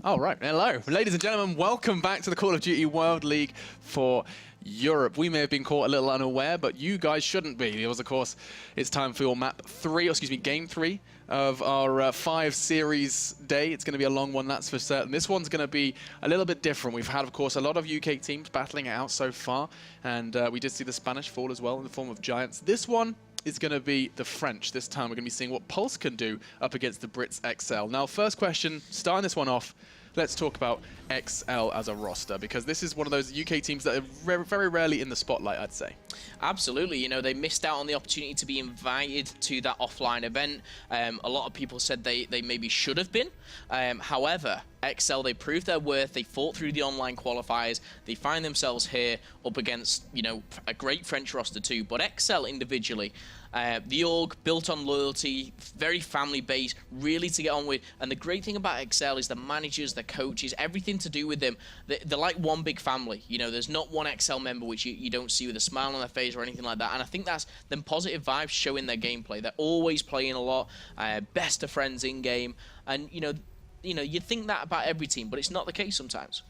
All right, hello. Ladies and gentlemen, welcome back to the Call of Duty World League for Europe. We may have been caught a little unaware, but you guys shouldn't be. Because, of course, it's time for your game 3 of our 5 series day. It's going to be a long one, that's for certain. This one's going to be a little bit different. We've had, of course, a lot of UK teams battling it out so far, and we did see the Spanish fall as well in the form of Giants. This one is going to be the French. This time we're going to be seeing what Pulse can do up against the Brits XL. Now, first question, starting this one off, let's talk about XL as a roster, because this is one of those UK teams that are very rarely in the spotlight, I'd say. Absolutely. You know, they missed out on the opportunity to be invited to that offline event. A lot of people said they maybe should have been. However, XL, they proved their worth. They fought through the online qualifiers. They find themselves here up against, you know, a great French roster too. But XL individually, the org built on loyalty, very family-based, really to get on with. And the great thing about XL is the managers, the coaches, everything to do with them. They're like one big family. You know, there's not one XL member which you don't see with a smile on their face or anything like that. And I think that's them positive vibes showing their gameplay. They're always playing a lot, best of friends in game, and you know, you'd think that about every team, but it's not the case sometimes.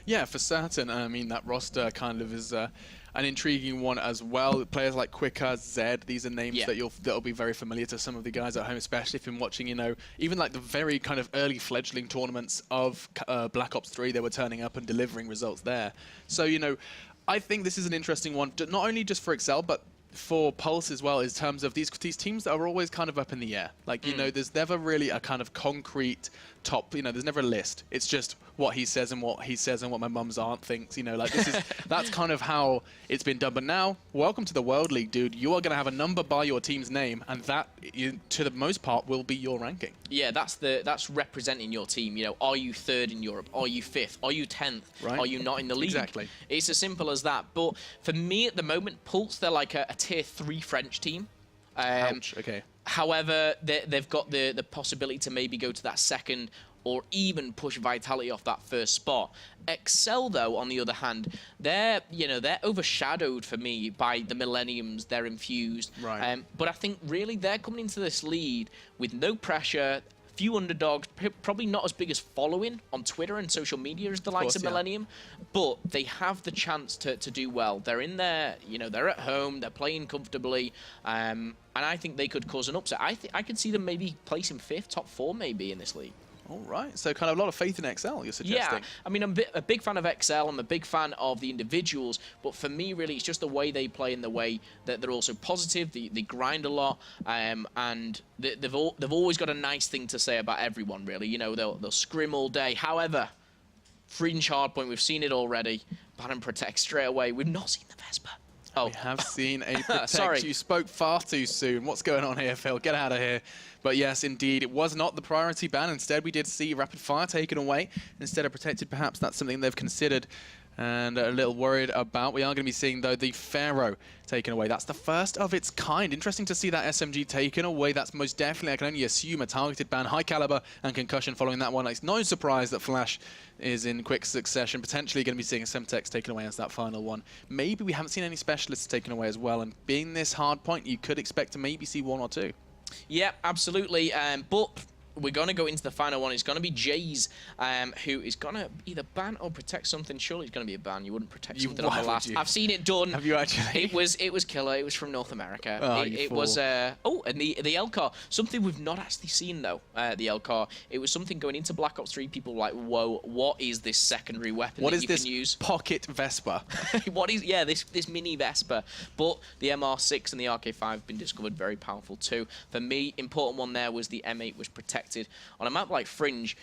Yeah, for certain. I mean, that roster kind of is an intriguing one as well. Players like Quicker, Zed, these are names that'll be very familiar to some of the guys at home, especially if you've been watching, you know, even like the very kind of early fledgling tournaments of Black Ops 3, they were turning up and delivering results there. So, you know, I think this is an interesting one, not only just for XL, but for Pulse as well, in terms of these teams that are always kind of up in the air. Like, you know, there's never really a kind of concrete top, you know, there's never a list. It's just what he says and what my mum's aunt thinks, you know, like this is, that's kind of how it's been done. But now, welcome to the World League, dude. You are going to have a number by your team's name, and that, to the most part, will be your ranking. Yeah, that's representing your team. You know, are you 3rd in Europe? Are you 5th? Are you 10th? Right. Are you not in the league? Exactly. It's as simple as that. But for me at the moment, Pulse, they're like a tier 3 French team. Ouch, okay. However, they've got the possibility to maybe go to that 2nd or even push Vitality off that 1st spot. XL, though, on the other hand, they're overshadowed for me by the Millenniums. They're infused. Right. But I think really they're coming into this lead with no pressure, few underdogs, probably not as big as following on Twitter and social media as the likes of Millennium, but they have the chance to do well. They're in there, you know, they're at home, they're playing comfortably, and I think they could cause an upset. I could see them maybe placing 5th, top 4 maybe in this league. All right, so kind of a lot of faith in XL, you're suggesting. Yeah, I mean, I'm a big fan of XL. I'm a big fan of the individuals, but for me, really, it's just the way they play and the way that they're also positive. They grind a lot, and they've always got a nice thing to say about everyone, really. You know, they'll scrim all day. However, Fringe Hardpoint, we've seen it already. Ban and Protect straight away. We've not seen the Vesper. Oh. We have seen a Protect. Sorry. You spoke far too soon. What's going on here, Phil? Get out of here. But yes, indeed, it was not the priority ban. Instead, we did see Rapid Fire taken away. Instead of Protected, perhaps that's something they've considered and a little worried about. We are going to be seeing, though, the Pharaoh taken away. That's the first of its kind. Interesting to see that SMG taken away. That's most definitely, I can only assume, a targeted ban. High caliber and concussion following that one. It's no surprise that Flash is in quick succession. Potentially going to be seeing Semtex taken away as that final one. Maybe we haven't seen any specialists taken away as well. And being this hard point, you could expect to maybe see 1 or 2. Yeah, absolutely. But we're going to go into the final one. It's going to be Jays, who is going to either ban or protect something. Surely it's going to be a ban. You wouldn't protect something on the last. I've seen it done. Have you actually? It was killer. It was from North America. Oh, it was and the L car. Something we've not actually seen though. The L car. It was something going into Black Ops 3. People were like, whoa, what is this secondary weapon that you can use? Pocket Vespa? What is this mini Vespa? But the MR6 and the RK5 have been discovered very powerful too. For me, important one there was the M8 was protected. On a map like Fringe,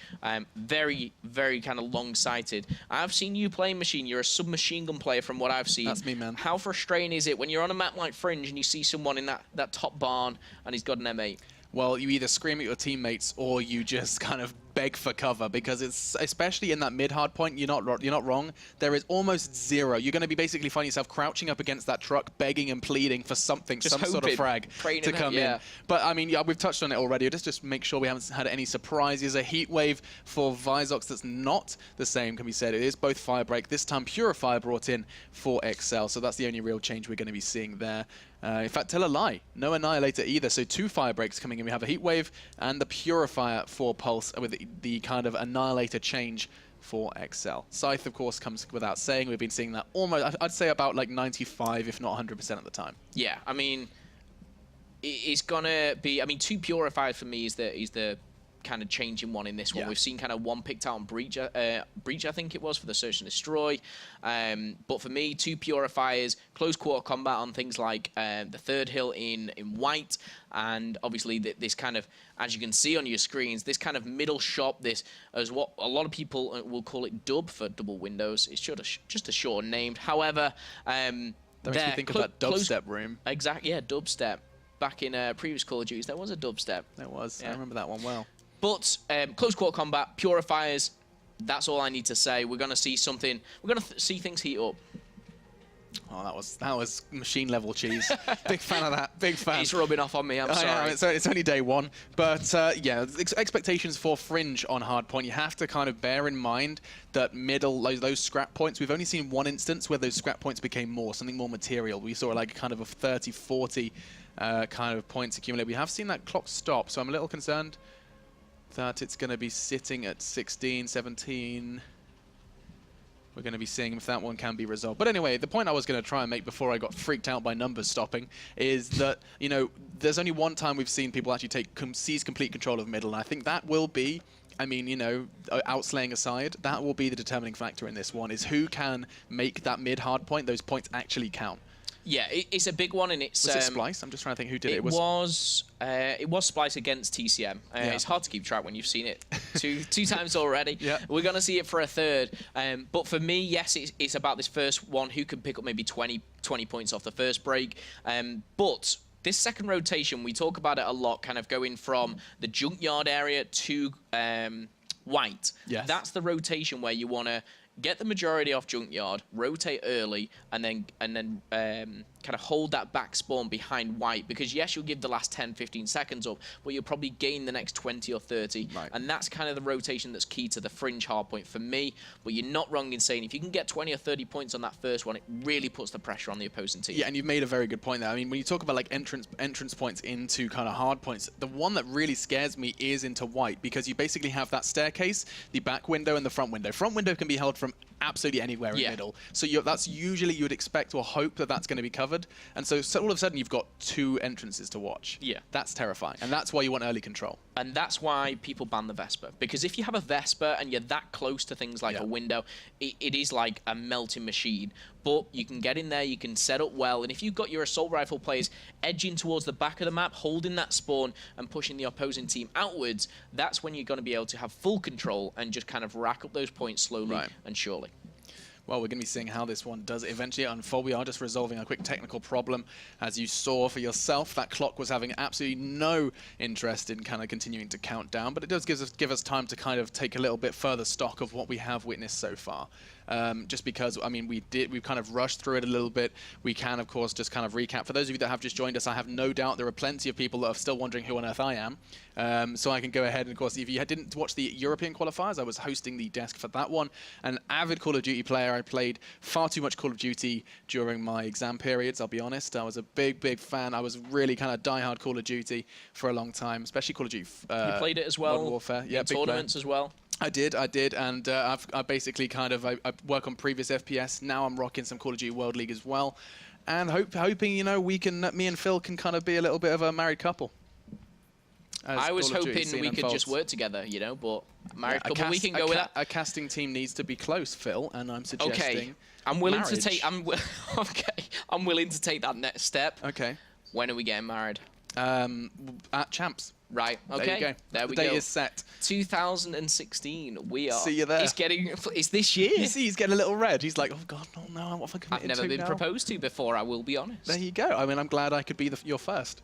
very, very kind of long-sighted. I've seen you playing Machine. You're a submachine gun player from what I've seen. That's me, man. How frustrating is it when you're on a map like Fringe and you see someone in that top barn and he's got an M8? Well, you either scream at your teammates or you just kind of beg for cover, because it's, especially in that mid-hard point, you're not wrong. There is almost zero. You're going to be basically finding yourself crouching up against that truck, begging and pleading for something, some sort of frag to come in. But I mean, yeah, we've touched on it already. Just make sure we haven't had any surprises. A heat wave for Vizox that's not the same, can be said. It is both Firebreak. This time, Purifier brought in for XL, so that's the only real change we're going to be seeing there. In fact, tell a lie. No Annihilator either. So 2 Fire Breaks coming in. We have a Heat Wave and the Purifier for Pulse with the kind of Annihilator change for XL. Scythe, of course, comes without saying. We've been seeing that almost, I'd say about like 95, if not 100% of the time. Yeah, I mean, it's going to be... I mean, 2 Purifiers for me is the kind of changing one in this one. We've seen kind of 1 picked out on Breach, I think it was, for the Search and Destroy. But for me, 2 Purifiers, close quarter combat on things like the third hill in white, and obviously this kind of, as you can see on your screens, this kind of middle shop, this as what a lot of people will call it dub for double windows. It's just a short name. However, that makes me think of that dubstep room. Exactly, yeah, dubstep. Back in previous Call of Duties, there was a dubstep. There was. Yeah. I remember that one well. But close quarter combat, Purifiers, that's all I need to say. We're going to see something. We're going to see things heat up. Oh, that was machine level cheese. Big fan of that. Big fan. It's rubbing off on me. I'm sorry. It's only day 1, but yeah, expectations for Fringe on Hardpoint. You have to kind of bear in mind that those scrap points. We've only seen 1 instance where those scrap points became something more material. We saw like kind of a 30, 40 kind of points accumulate. We have seen that clock stop, so I'm a little concerned that it's going to be sitting at 16, 17. We're going to be seeing if that one can be resolved. But anyway, the point I was going to try and make before I got freaked out by numbers stopping is that, you know, there's only one time we've seen people actually seize complete control of middle, and I think that will be, I mean, you know, outslaying aside, that will be the determining factor in this one, is who can make that mid hard point, those points actually count. Yeah, it's a big one, and it's... Was it Splice? I'm just trying to think who did it. It was Splice against TCM. It's hard to keep track when you've seen it two times already. Yeah. We're going to see it for a third. But for me, yes, it's about this first one, who can pick up maybe 20 points off the first break. But this second rotation, we talk about it a lot, kind of going from the junkyard area to white. Yes. That's the rotation where you want to get the majority off junkyard, rotate early, and then kind of hold that back spawn behind white, because yes, you'll give the last 10, 15 seconds up, but you'll probably gain the next 20 or 30. Right. And that's kind of the rotation that's key to the Fringe hardpoint for me. But you're not wrong in saying if you can get 20 or 30 points on that first one, it really puts the pressure on the opposing team. Yeah, and you've made a very good point there. I mean, when you talk about like entrance points into kind of hard points, the one that really scares me is into white, because you basically have that staircase, the back window, and the front window. Front window can be held from absolutely anywhere in the middle. So that's usually you would expect or hope that that's going to be covered. And so all of a sudden you've got 2 entrances to watch. Yeah. That's terrifying. And that's why you want early control. And that's why people ban the Vesper. Because if you have a Vesper and you're that close to things like a window, it is like a melting machine. But you can get in there, you can set up well, and if you've got your assault rifle players edging towards the back of the map, holding that spawn and pushing the opposing team outwards, that's when you're going to be able to have full control and just kind of rack up those points slowly and surely. Well, we're going to be seeing how this one does eventually unfold. We are just resolving a quick technical problem. As you saw for yourself, that clock was having absolutely no interest in kind of continuing to count down, but it does give us time to kind of take a little bit further stock of what we have witnessed so far. Just because, I mean, we've kind of rushed through it a little bit. We can, of course, just kind of recap. For those of you that have just joined us, I have no doubt there are plenty of people that are still wondering who on earth I am. So I can go ahead and, of course, if you didn't watch the European qualifiers, I was hosting the desk for that one. An avid Call of Duty player. I played far too much Call of Duty during my exam periods, I'll be honest. I was a big fan. I was really kind of diehard Call of Duty for a long time, especially Call of Duty. You played it as well? Modern Warfare. Yeah, big tournaments as well? I did, and I basically kind of I work on previous FPS. Now I'm rocking some Call of Duty World League as well, and hoping, you know, me and Phil can kind of be a little bit of a married couple. I was hoping we could just work together, you know, but married couple, we can go with that. A casting team needs to be close, Phil, and I'm suggesting. Okay, I'm willing to take. I'm willing to take that next step. Okay. When are we getting married? At Champs. Right. Okay. There you go. There we go. The go. date is set. 2016. We are. See you there. It's this year. You see, he's getting a little red. He's like, oh God, no, what have I committed to? I've never been now? proposed to before. I will be honest. There you go. I mean, I'm glad I could be your first.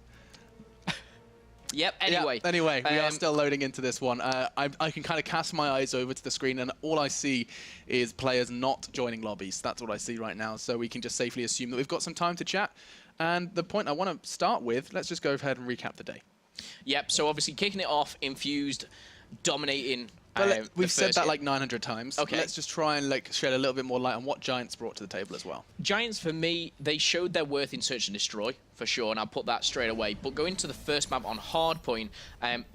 Yep. Anyway. Yeah, anyway, we are still loading into this one. I can kind of cast my eyes over to the screen, and all I see is players not joining lobbies. That's what I see right now. So we can just safely assume that we've got some time to chat. And the point I want to start with, let's just go ahead and recap the day. Yep, so obviously kicking it off, Infused dominating But we've said that like 900 times. Okay. Let's just try and like shed a little bit more light on what Giants brought to the table as well. Giants, for me, they showed their worth in Search and Destroy, for sure, and I'll put that straight away. But going to the first map on Hardpoint,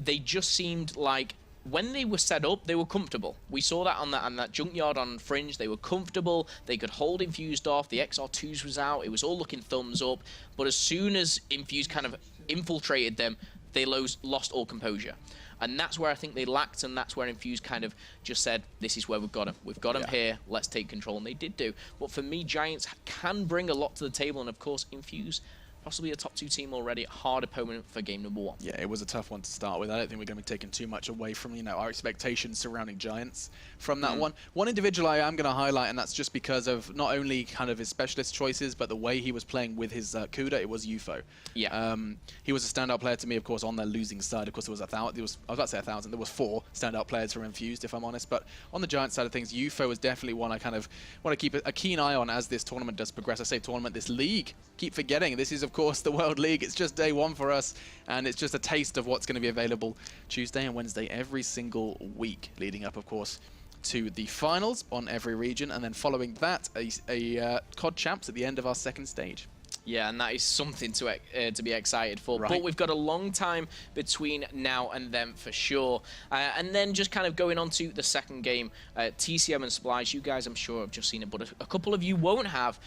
they just seemed like when they were set up, they were comfortable. We saw that on that junkyard on Fringe. They were comfortable. They could hold Infused off. The XR2s was out. It was all looking thumbs up. But as soon as Infused kind of infiltrated them, they lost all composure. And that's where I think they lacked, and that's where Infused kind of just said, this is where we've got them. We've got them here. Let's take control. And they did do. But for me, Giants can bring a lot to the table. And, of course, Infused, possibly a top 2 team already, hard opponent for game number 1. Yeah, it was a tough one to start with. I don't think we're going to be taking too much away from, our expectations surrounding Giants from that one. One individual I am going to highlight, and that's just because of not only kind of his specialist choices, but the way he was playing with his Kuda, it was UFO. Yeah. He was a standout player to me, of course, on the losing side. Of course, there was 1,000. I was about to say 1,000. There was 4 standout players from Infused, if I'm honest. But on the Giants side of things, UFO was definitely one I kind of want to keep a keen eye on as this tournament does progress. I say tournament, this league. Keep forgetting, this is, of course, the World League. It's just day 1 for us, and it's just a taste of what's going to be available Tuesday and Wednesday every single week, leading up, of course, to the finals on every region, and then following that, a COD Champs at the end of our second stage. Yeah, and that is something to be excited for. Right. But we've got a long time between now and then for sure. And then just kind of going on to the second game, TCM and Splice, you guys I'm sure have just seen it, but a couple of you won't have.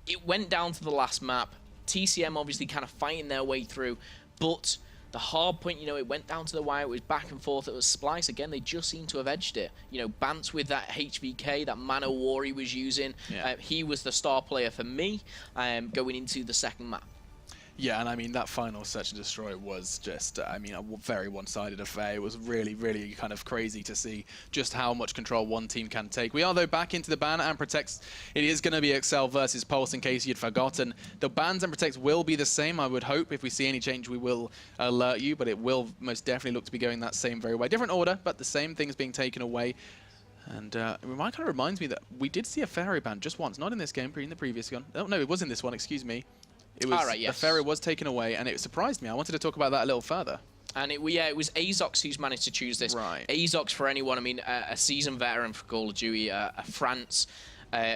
It went down to the last map. TCM obviously kind of fighting their way through, but the hard point, it went down to the wire. It was back and forth. It was Splice again. They just seem to have edged it. Bance with that HVK, that Mana War he was using. Yeah. He was the star player for me going into the second map. Yeah, and I mean, that final Search and Destroy was just, a very one-sided affair. It was really, really kind of crazy to see just how much control one team can take. We are, though, back into the ban and protects. It is going to be Excel versus Pulse, in case you'd forgotten. The bans and protects will be the same, I would hope. If we see any change, we will alert you, but it will most definitely look to be going that same very way. Different order, but the same things being taken away. And it kind of reminds me that we did see a Fairy ban just once, not in this game, in the previous one. Oh, no, it was in this one, excuse me. It was, right, yes. The Fairy was taken away, and it surprised me. I wanted to talk about that a little further. And it was Azox who's managed to choose this. Right. Azox, for anyone, a seasoned veteran for Call of Duty, France.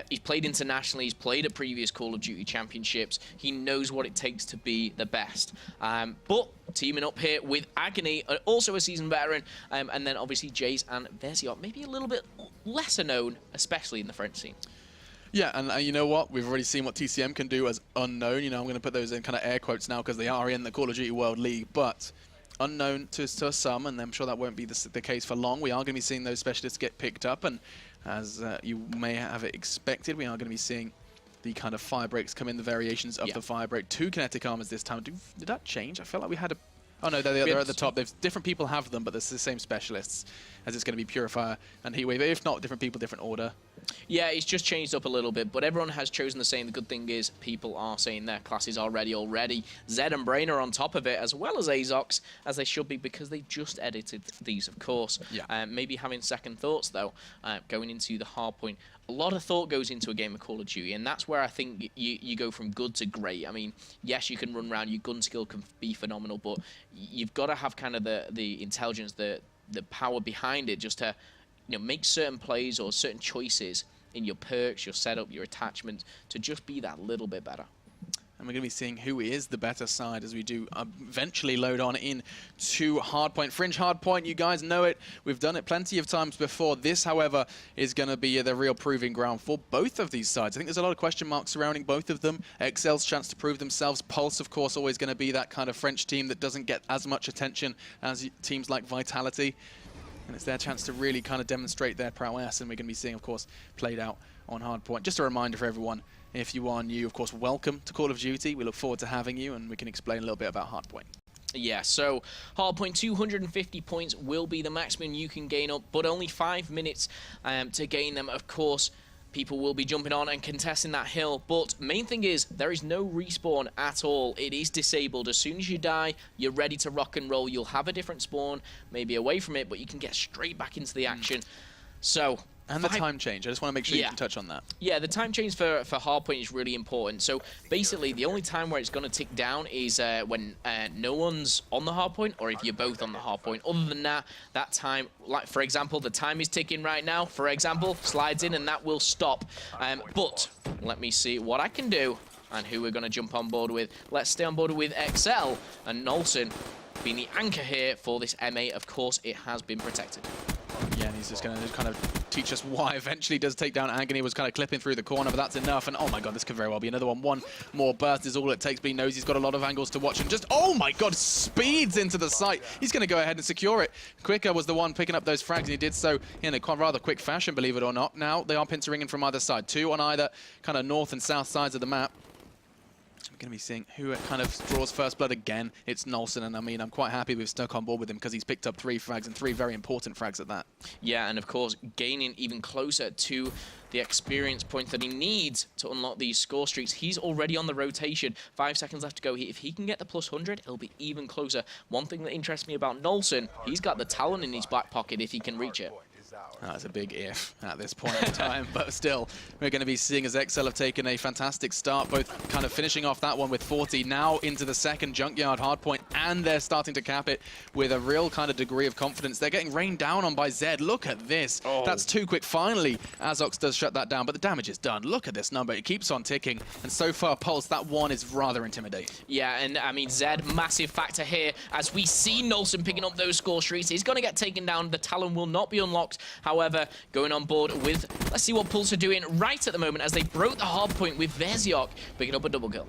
He's played internationally. He's played at previous Call of Duty championships. He knows what it takes to be the best. But teaming up here with Agony, also a seasoned veteran, and then obviously Jace and Versiot, maybe a little bit lesser known, especially in the French scene. Yeah, and you know what? We've already seen what TCM can do as unknown. I'm going to put those in kind of air quotes now because they are in the Call of Duty World League, but unknown to some, and I'm sure that won't be the case for long. We are going to be seeing those specialists get picked up, and as you may have expected, we are going to be seeing the kind of fire breaks come in, the variations of the fire break. 2 kinetic armors this time. Did that change? I felt like we had a... Oh no, they're at the top. Different people have them, but it's the same specialists, as it's going to be Purifier and Heatwave. If not, different people, different order. Yeah, it's just changed up a little bit, but everyone has chosen the same. The good thing is people are saying their classes are ready already. Zed and Brain are on top of it, as well as Azox, as they should be, because they've just edited these, of course. Yeah. Maybe having second thoughts, though, going into the hard point. A lot of thought goes into a game of Call of Duty, and that's where I think you go from good to great. I mean, yes, you can run around, your gun skill can be phenomenal, but you've got to have kind of the intelligence, the power behind it, just to make certain plays or certain choices in your perks, your setup, your attachments, to just be that little bit better. And we're going to be seeing who is the better side as we do eventually load on in to Hardpoint. Fringe Hardpoint, you guys know it. We've done it plenty of times before. This, however, is going to be the real proving ground for both of these sides. I think there's a lot of question marks surrounding both of them. Excel's chance to prove themselves. Pulse, of course, always going to be that kind of French team that doesn't get as much attention as teams like Vitality. And it's their chance to really kind of demonstrate their prowess, and we're going to be seeing, of course, played out on Hardpoint. Just a reminder for everyone, if you are new, of course, welcome to Call of Duty. We look forward to having you, and we can explain a little bit about Hardpoint. Yeah, so Hardpoint, 250 points will be the maximum you can gain up, but only 5 minutes to gain them, of course. People will be jumping on and contesting that hill, but main thing is there is no respawn at all. It is disabled. As soon as you die, you're ready to rock and roll. You'll have a different spawn, maybe away from it, but you can get straight back into the action. So And the time change. I just want to make sure you can touch on that. Yeah, the time change for hardpoint is really important. So basically, the only time where it's going to tick down is when no one's on the hardpoint, or if you're both on the hardpoint. Other than that, that time, like for example, the time is ticking right now. For example, slides in and that will stop. But let me see what I can do and who we're going to jump on board with. Let's stay on board with XL and Nolson being the anchor here for this MA. Of course, it has been protected. Yeah, and he's just going to kind of teach us why eventually does take down Agony. Was kind of clipping through the corner, but that's enough. And oh my god, this could very well be another one. One more burst is all it takes, but he knows he's got a lot of angles to watch. And just, oh my god, speeds into the site. He's going to go ahead and secure it. Quicker was the one picking up those frags, and he did so in a rather quick fashion, believe it or not. Now they are pincering in from either side. Two on either kind of north and south sides of the map. We're going to be seeing who kind of draws first blood again. It's Nolson, and I mean, I'm quite happy we've stuck on board with him because he's picked up 3 frags, and 3 very important frags at that. Yeah, and of course, gaining even closer to the experience point that he needs to unlock these score streaks. He's already on the rotation. 5 seconds left to go. If he can get the plus 100, it'll be even closer. One thing that interests me about Nolson, he's got the talent in his back pocket if he can reach it. That's a big if at this point in time, but still, we're going to be seeing as XL have taken a fantastic start, both kind of finishing off that one with 40, now into the second Junkyard hardpoint, and they're starting to cap it with a real kind of degree of confidence. They're getting rained down on by Zed. Look at this. Oh. That's too quick. Finally, Azox does shut that down, but the damage is done. Look at this number. It keeps on ticking, and so far, Pulse, that one is rather intimidating. Yeah, and I mean, Zed, massive factor here, as we see Nolson picking up those score streaks. He's going to get taken down. The Talon will not be unlocked. However, going on board with, let's see what Pulse are doing right at the moment as they broke the hard point with Versiok, picking up a double kill.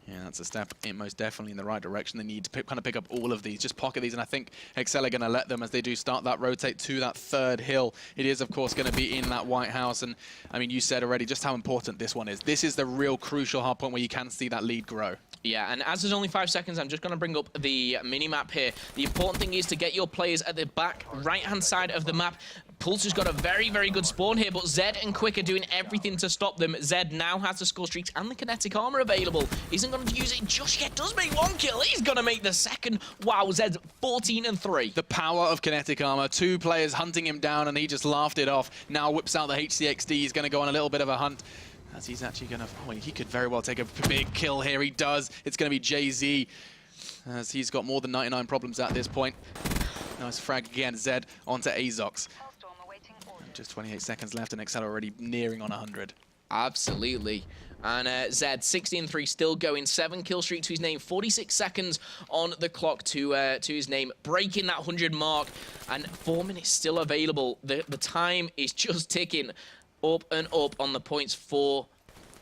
Yeah, that's a step most definitely in the right direction. They need to kind of pick up all of these, just pocket these, and I think XL are going to let them as they do start that rotate to that third hill. It is, of course, going to be in that White House, and I mean, you said already just how important this one is. This is the real crucial hard point where you can see that lead grow. Yeah, and as there's only 5 seconds, I'm just going to bring up the mini-map here. The important thing is to get your players at the back right-hand side of the map. Pulse has got a very, very good spawn here, but Zed and Quick are doing everything to stop them. Zed now has the score streaks and the kinetic armor available. Isn't going to use it just yet. Does make 1 kill. He's going to make the second. Wow, Zed's 14-3. The power of kinetic armor. 2 players hunting him down, and he just laughed it off. Now whips out the HCXD. He's going to go on a little bit of a hunt. As he's actually going to... Oh, he could very well take a big kill here. He does. It's going to be Jay-Z, as he's got more than 99 problems at this point. Nice frag again. Zed onto Azox. Just 28 seconds left, and XL already nearing on 100. Absolutely. And Zed, 16-3, still going. 7 kill streak to his name. 46 seconds on the clock to his name. Breaking that 100 mark. And 4 minutes still available. The time is just ticking up and up on the points for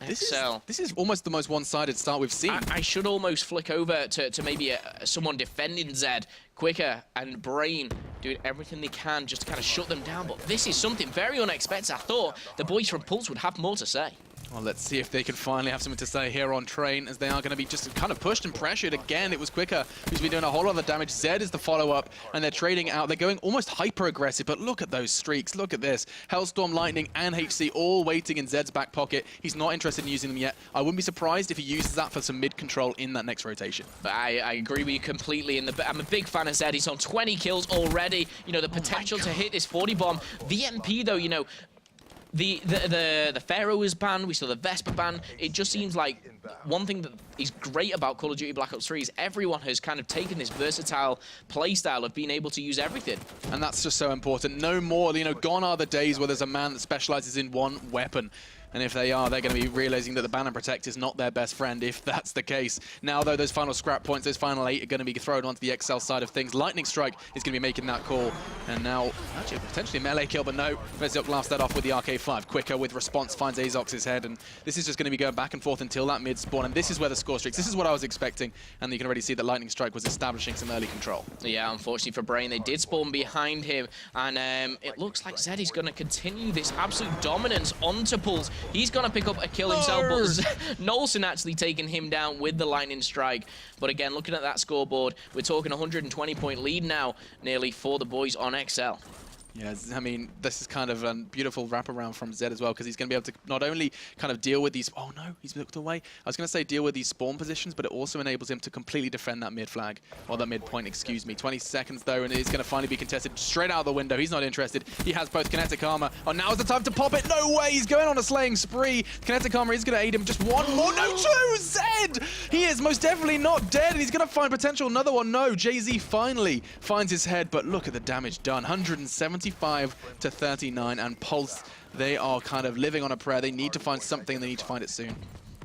XL. This is almost the most one-sided start we've seen. I should almost flick over to maybe someone defending Zed. Quicker and Brain doing everything they can just to kind of shut them down. But this is something very unexpected. I thought the boys from Pulse would have more to say. Well, let's see if they can finally have something to say here on Train, as they are going to be just kind of pushed and pressured again. It was Quicker who's been doing a whole lot of damage. Zed is the follow-up, and they're trading out. They're going almost hyper-aggressive, but look at those streaks. Look at this. Hellstorm, Lightning, and HC all waiting in Zed's back pocket. He's not interested in using them yet. I wouldn't be surprised if he uses that for some mid-control in that next rotation. I agree with you completely. I'm a big fan of Zed. He's on 20 kills already. You know, the potential to hit this 40 bomb. VMP, though, you know, the Pharaoh is banned, we saw the Vesper ban. It just seems like one thing that is great about Call of Duty Black Ops 3 is everyone has kind of taken this versatile playstyle of being able to use everything. And that's just so important. No more, you know, gone are the days where there's a man that specializes in one weapon. And if they are, they're going to be realizing that the Ban and Protect is not their best friend, if that's the case. Now, though, those final scrap points, those final 8 are going to be thrown onto the XL side of things. Lightning Strike is going to be making that call. And now, actually, potentially a melee kill, but no. Versiok laughs that off with the RK5. Quicker with response finds Azox's head. And this is just going to be going back and forth until that mid-spawn. And this is where the score streaks. This is what I was expecting. And you can already see that Lightning Strike was establishing some early control. Yeah, unfortunately for Brain, they did spawn behind him. And it looks like Zed is going to continue this absolute dominance onto Pulse. He's going to pick up a kill himself, but Nolson actually taking him down with the Lightning Strike. But again, looking at that scoreboard, we're talking 120-point lead now, nearly, for the boys on XL. Yeah, I mean, this is kind of a beautiful wraparound from Zed as well, because he's going to be able to not only kind of deal with these... Oh, no, he's looked away. I was going to say deal with these spawn positions, but it also enables him to completely defend that mid flag, or that mid point, excuse me. 20 seconds, though, and it's going to finally be contested straight out the window. He's not interested. He has both kinetic armor. Oh, now's the time to pop it. No way! He's going on a slaying spree. Kinetic armor is going to aid him. Just one more. No, two! Zed! He is most definitely not dead, and he's going to find potential another one. No, Jay-Z finally finds his head, but look at the damage done. 175 to 39, and Pulse, they are kind of living on a prayer. They need to find something, and they need to find it soon.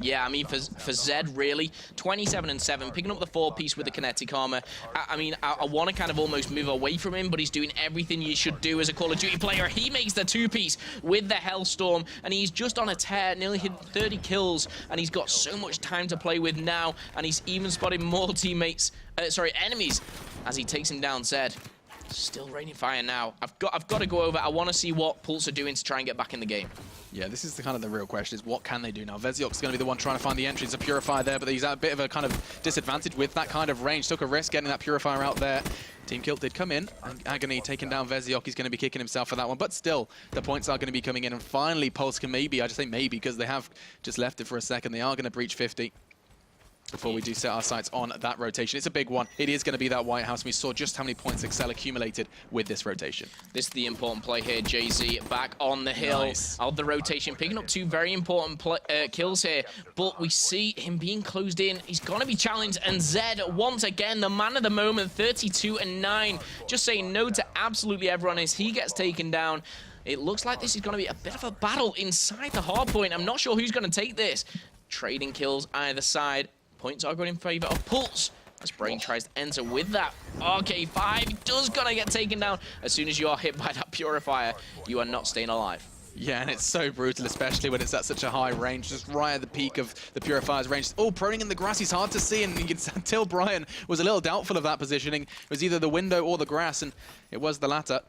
Yeah, I mean, for Zed, really, 27 and 7, picking up the 4-piece with the kinetic armor. I mean, I want to kind of almost move away from him, but he's doing everything you should do as a Call of Duty player. He makes the 2-piece with the Hellstorm, and he's just on a tear, nearly hit 30 kills, and he's got so much time to play with now, and he's even spotted more enemies, as he takes him down. Zed, still raining fire now. I've got to go over. I want to see what Pulse are doing to try and get back in the game. Yeah, this is kind of the real question, is what can they do now? Veziok's going to be the one trying to find the entry. It's a Purifier there, but he's at a bit of a kind of disadvantage with that kind of range. Took a risk getting that Purifier out there. Team Kilt did come in. Agony taking down Veziok. He's going to be kicking himself for that one. But still, the points are going to be coming in. And finally, Pulse can maybe, I just say maybe, because they have just left it for a second. They are going to breach 50. Before we do set our sights on that rotation. It's a big one. It is going to be that White House. We saw just how many points Excel accumulated with this rotation. This is the important play here. Jay-Z back on the hill. Nice. Out the rotation, picking up 2 very important kills here. But we see him being closed in. He's going to be challenged. And Zed, once again, the man of the moment, 32 and 9. Just saying no to absolutely everyone as he gets taken down. It looks like this is going to be a bit of a battle inside the hard point. I'm not sure who's going to take this. Trading kills either side. Points are going in favor of Pulse. As Brain tries to enter with that. RK5 does gonna get taken down. As soon as you are hit by that Purifier, you are not staying alive. Yeah, and it's so brutal, especially when it's at such a high range, just right at the peak of the Purifier's range. Oh, proning in the grass, he's hard to see, and you can tell Brian was a little doubtful of that positioning. It was either the window or the grass, and it was the latter.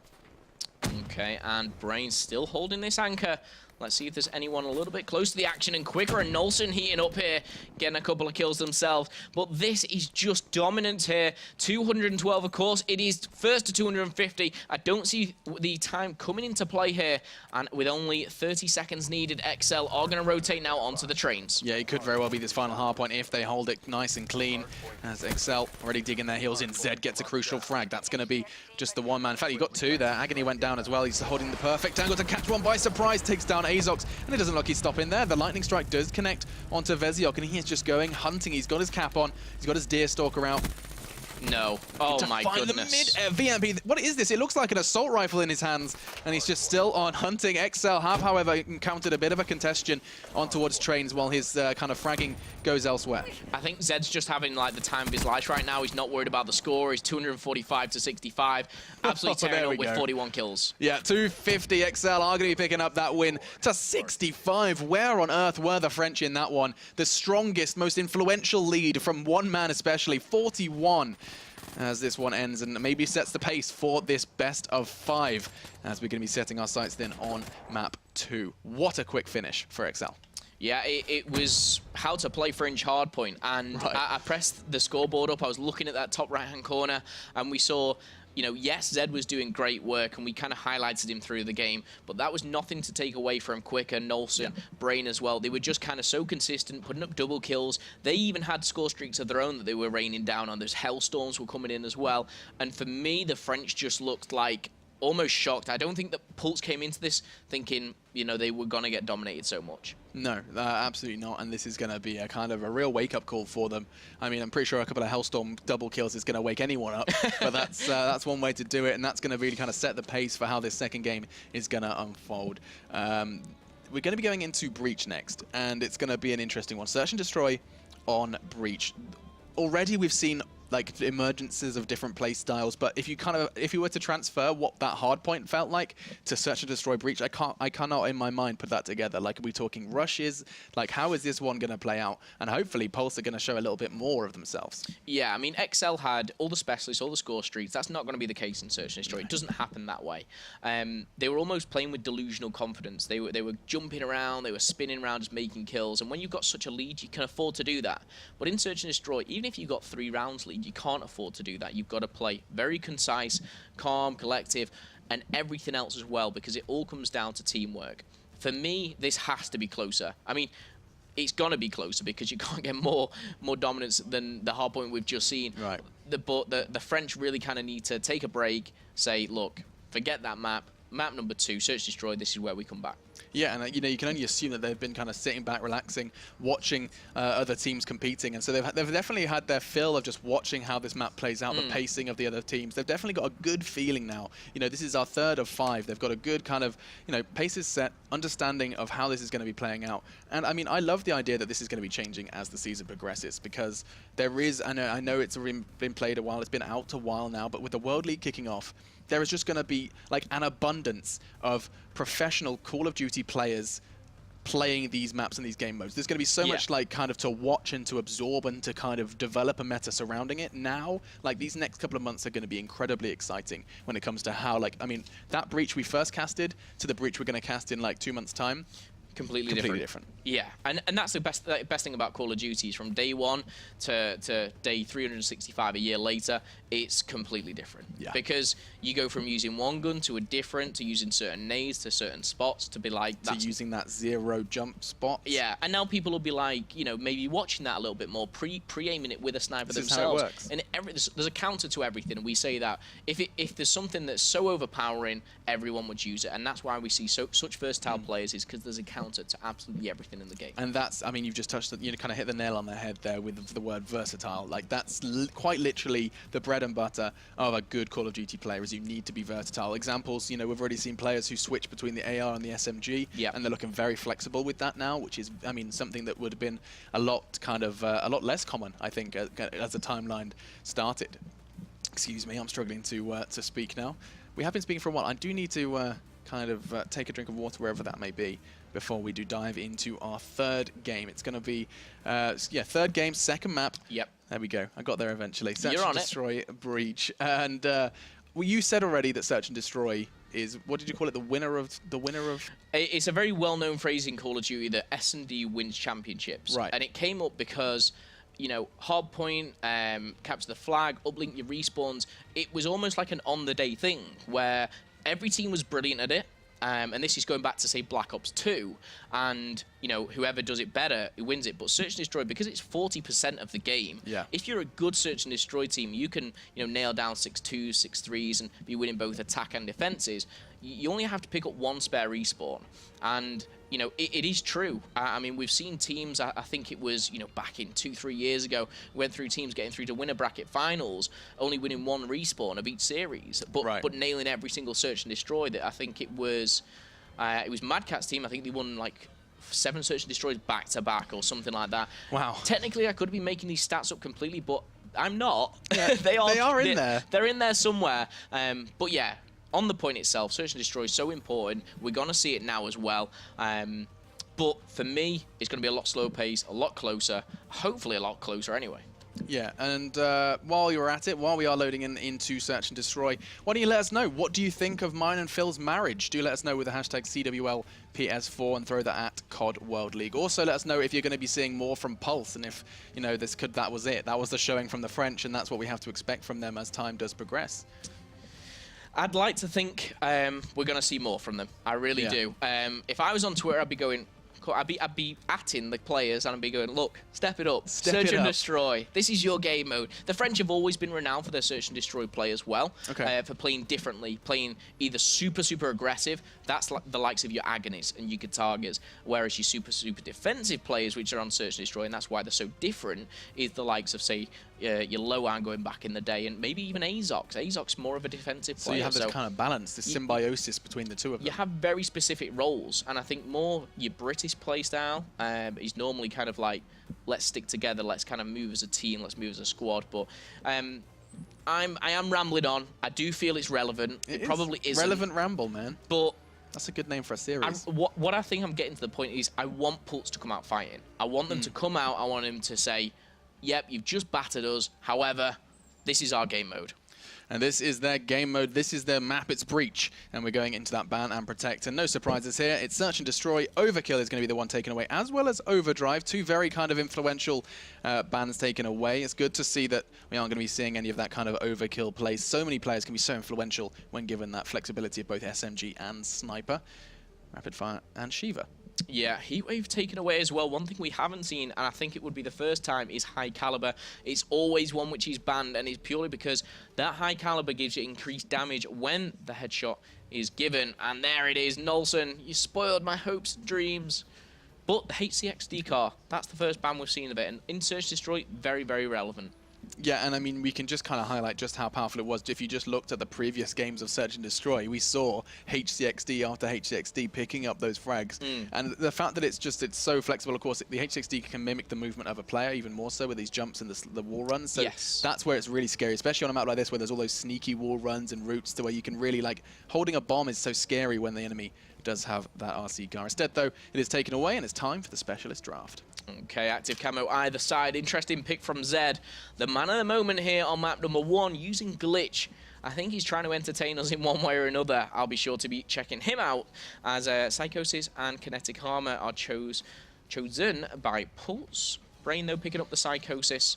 Okay, and Brain still holding this anchor. Let's see if there's anyone a little bit close to the action and quicker. And Nolson heating up here, getting a couple of kills themselves. But this is just dominant here. 212, of course. It is first to 250. I don't see the time coming into play here. And with only 30 seconds needed, XL are going to rotate now onto the trains. Yeah, it could very well be this final hard point if they hold it nice and clean. As XL already digging their heels in. Zed gets a crucial frag. That's going to be just the one man. In fact, he got 2 there. Agony went down as well. He's holding the perfect angle to catch one by surprise. Takes down Azox, and it doesn't look he's stopping there. The lightning strike does connect onto Veziok, and he is just going hunting. He's got his cap on. He's got his deer stalker out. No. Oh my goodness. The VMP. What is this? It looks like an assault rifle in his hands, and he's just still on hunting. XL have, however, encountered a bit of a congestion on towards trains while his kind of fragging goes elsewhere. I think Zed's just having like the time of his life right now. He's not worried about the score. He's 245 to 65. Absolutely tearing up with 41 kills. Yeah, 250. XL are going to be picking up that win to 65. Where on earth were the French in that one? The strongest, most influential lead from one man especially, 41. As this one ends and maybe sets the pace for this best of 5, as we're going to be setting our sights then on map 2. What a quick finish for XL. Yeah, it was how to play Fringe Hardpoint, and right. I pressed the scoreboard up. I was looking at that top right-hand corner, and we saw, you know, yes, Zed was doing great work, and we kind of highlighted him through the game, but that was nothing to take away from Quicker, Nolson, Brain as well. They were just kind of so consistent, putting up double kills. They even had score streaks of their own that they were raining down on. Those Hellstorms were coming in as well. And for me, the French just looked like almost shocked. I don't think that Pulse came into this thinking, you know, they were going to get dominated so much. No, absolutely not. And this is going to be a kind of a real wake-up call for them. I mean, I'm pretty sure a couple of Hellstorm double kills is going to wake anyone up. But that's one way to do it. And that's going to really kind of set the pace for how this second game is going to unfold. We're going to be going into Breach next. And it's going to be an interesting one. Search and Destroy on Breach. Already we've seen like emergences of different play styles, but if you were to transfer what that hard point felt like to Search and Destroy Breach, I cannot in my mind put that together. Like, are we talking rushes? Like, how is this one going to play out? And hopefully Pulse are going to show a little bit more of themselves. Yeah, I mean, XL had all the specialists, all the score streaks. That's not going to be the case in Search and Destroy. It doesn't happen that way. They were almost playing with delusional confidence. They were jumping around, they were spinning around, just making kills. And when you've got such a lead, you can afford to do that. But in Search and Destroy, even if you got 3 rounds lead, you can't afford to do that. You've got to play very concise, calm, collective, and everything else as well, because it all comes down to teamwork. For me, this has to be closer. I mean, it's going to be closer because you can't get more dominance than the hardpoint we've just seen. Right. But the French really kind of need to take a break, say, look, forget that map. Map number 2, Search Destroy, this is where we come back. Yeah, and you know, you can only assume that they've been kind of sitting back, relaxing, watching other teams competing, and so they've definitely had their fill of just watching how this map plays out, the pacing of the other teams. They've definitely got a good feeling now. You know, this is our 3rd of 5. They've got a good kind of, you know, paces set, understanding of how this is going to be playing out. And I mean, I love the idea that this is going to be changing as the season progresses, because there is, I know it's been played a while, it's been out a while now, but with the World League kicking off, there is just going to be like an abundance of professional Call of Duty players playing these maps and these game modes. There's going to be so much like kind of to watch and to absorb and to kind of develop a meta surrounding it. Now, like these next couple of months are going to be incredibly exciting when it comes to how, like, I mean, that breach we first casted to the breach we're going to cast in like 2 months' time. Completely different. Yeah, and that's the best thing about Call of Duty is from day 1 to day 365 a year later, it's completely different. Yeah. Because you go from using one gun to a different, to using certain nades to certain spots, to be like to using that 0 jump spot. Yeah, and now people will be like, you know, maybe watching that a little bit more, pre-aiming it with a sniper themselves. This is how it works. And there's a counter to everything, and we say that if there's something that's so overpowering, everyone would use it, and that's why we see such versatile players, is because there's a counter to absolutely everything in the game. And that's, I mean, you've just touched, you kind of hit the nail on the head there with the word versatile. Like that's quite literally the bread and butter of a good Call of Duty player, is you need to be versatile. Examples, you know, we've already seen players who switch between the AR and the SMG, and they're looking very flexible with that now, which is, I mean, something that would have been a lot less common, I think, as the timeline started. Excuse me, I'm struggling to speak now. We have been speaking for a while. I do need to kind of take a drink of water wherever that may be before we do dive into our 3rd game. It's going to be, 3rd game, 2nd map. Yep. There we go. I got there eventually. Search and Destroy Breach. And well, you said already that Search and Destroy is, what did you call it? The winner of? It's a very well-known phrase in Call of Duty that S&D wins championships. Right. And it came up because, you know, hardpoint, capture the flag, uplink your respawns. It was almost like an on-the-day thing where every team was brilliant at it. And this is going back to, say, Black Ops 2, and, you know, whoever does it better, who wins it. But Search and Destroy, because it's 40% of the game, if you're a good Search and Destroy team, you can, you know, nail down 6-2s, 6-3s, and be winning both attack and defenses. You only have to pick up 1 spare respawn. And, you know, it is true. I mean, we've seen teams, I think it was, you know, back in 2-3 years ago, went through teams getting through to winner bracket finals, only winning 1 respawn of each series, but nailing every single Search and Destroy. That I think it was Mad Cat's team. I think they won like 7 Search and Destroys back to back or something like that. Wow. Technically, I could be making these stats up completely, but I'm not. Yeah, they are in there. They're in there somewhere. But yeah. On the point itself, Search and Destroy is so important. We're going to see it now as well. But for me, it's going to be a lot slower pace, a lot closer, hopefully a lot closer anyway. Yeah, and while you're at it, while we are loading into Search and Destroy, why don't you let us know, what do you think of mine and Phil's marriage? Do let us know with the hashtag CWLPS4 and throw that at COD World League. Also, let us know if you're going to be seeing more from Pulse, and if, you know, that was it. That was the showing from the French, and that's what we have to expect from them as time does progress. I'd like to think we're going to see more from them. I really do. If I was on Twitter, I'd be going, I'd be atting the players and I'd be going, look, step it up. Search and Destroy. This is your game mode. The French have always been renowned for their Search and Destroy play as well. For playing differently, playing either super aggressive. That's like the likes of your Agonies and your Targets. Whereas your super defensive players, which are on Search and Destroy, and that's why they're so different, is the likes of, say, your Loan going back in the day, and maybe even Azox. Azox's more of a defensive player. So you have this kind of balance, this symbiosis between the two of them. You have very specific roles, and I think more your British playstyle is normally kind of like, let's stick together, let's kind of move as a team, let's move as a squad. But I am rambling on. I do feel it's relevant. It probably isn't. Relevant ramble, man. But that's a good name for a series. What I think I'm getting to the point is, I want Pulse to come out fighting. I want them to come out. I want them to say, yep, you've just battered us. However, this is our game mode. And this is their game mode. This is their map. It's Breach. And we're going into that ban and protect. And no surprises here. It's Search and Destroy. Overkill is going to be the one taken away, as well as Overdrive. Two very kind of influential bans taken away. It's good to see that we aren't going to be seeing any of that kind of overkill play. So many players can be so influential when given that flexibility of both SMG and Sniper. Rapid Fire and Shiva. Yeah, Heatwave taken away as well. One thing we haven't seen, and I think it would be the first time, is High Caliber. It's always one which is banned, and it's purely because that High Caliber gives you increased damage when the headshot is given. And there it is, Nolson. You spoiled my hopes and dreams. But the HCXD car, that's the first ban we've seen of it. And in Search Destroy, very, very relevant. Yeah, and I mean, we can just kind of highlight just how powerful it was. If you just looked at the previous games of Search and Destroy, we saw HCXD after HCXD picking up those frags. And the fact that it's so flexible, of course, the HCXD can mimic the movement of a player even more so with these jumps and the wall runs. So that's where it's really scary, especially on a map like this where there's all those sneaky wall runs and routes to where you can really, like, holding a bomb is so scary when the enemy does have that RC car. Instead, though, it is taken away and it's time for the Specialist draft. Okay, active camo either side. Interesting pick from Zed. The man of the moment here on map number 1 using Glitch. I think he's trying to entertain us in one way or another. I'll be sure to be checking him out as Psychosis and Kinetic Armor are chosen by Pulse. Brain, though, picking up the Psychosis.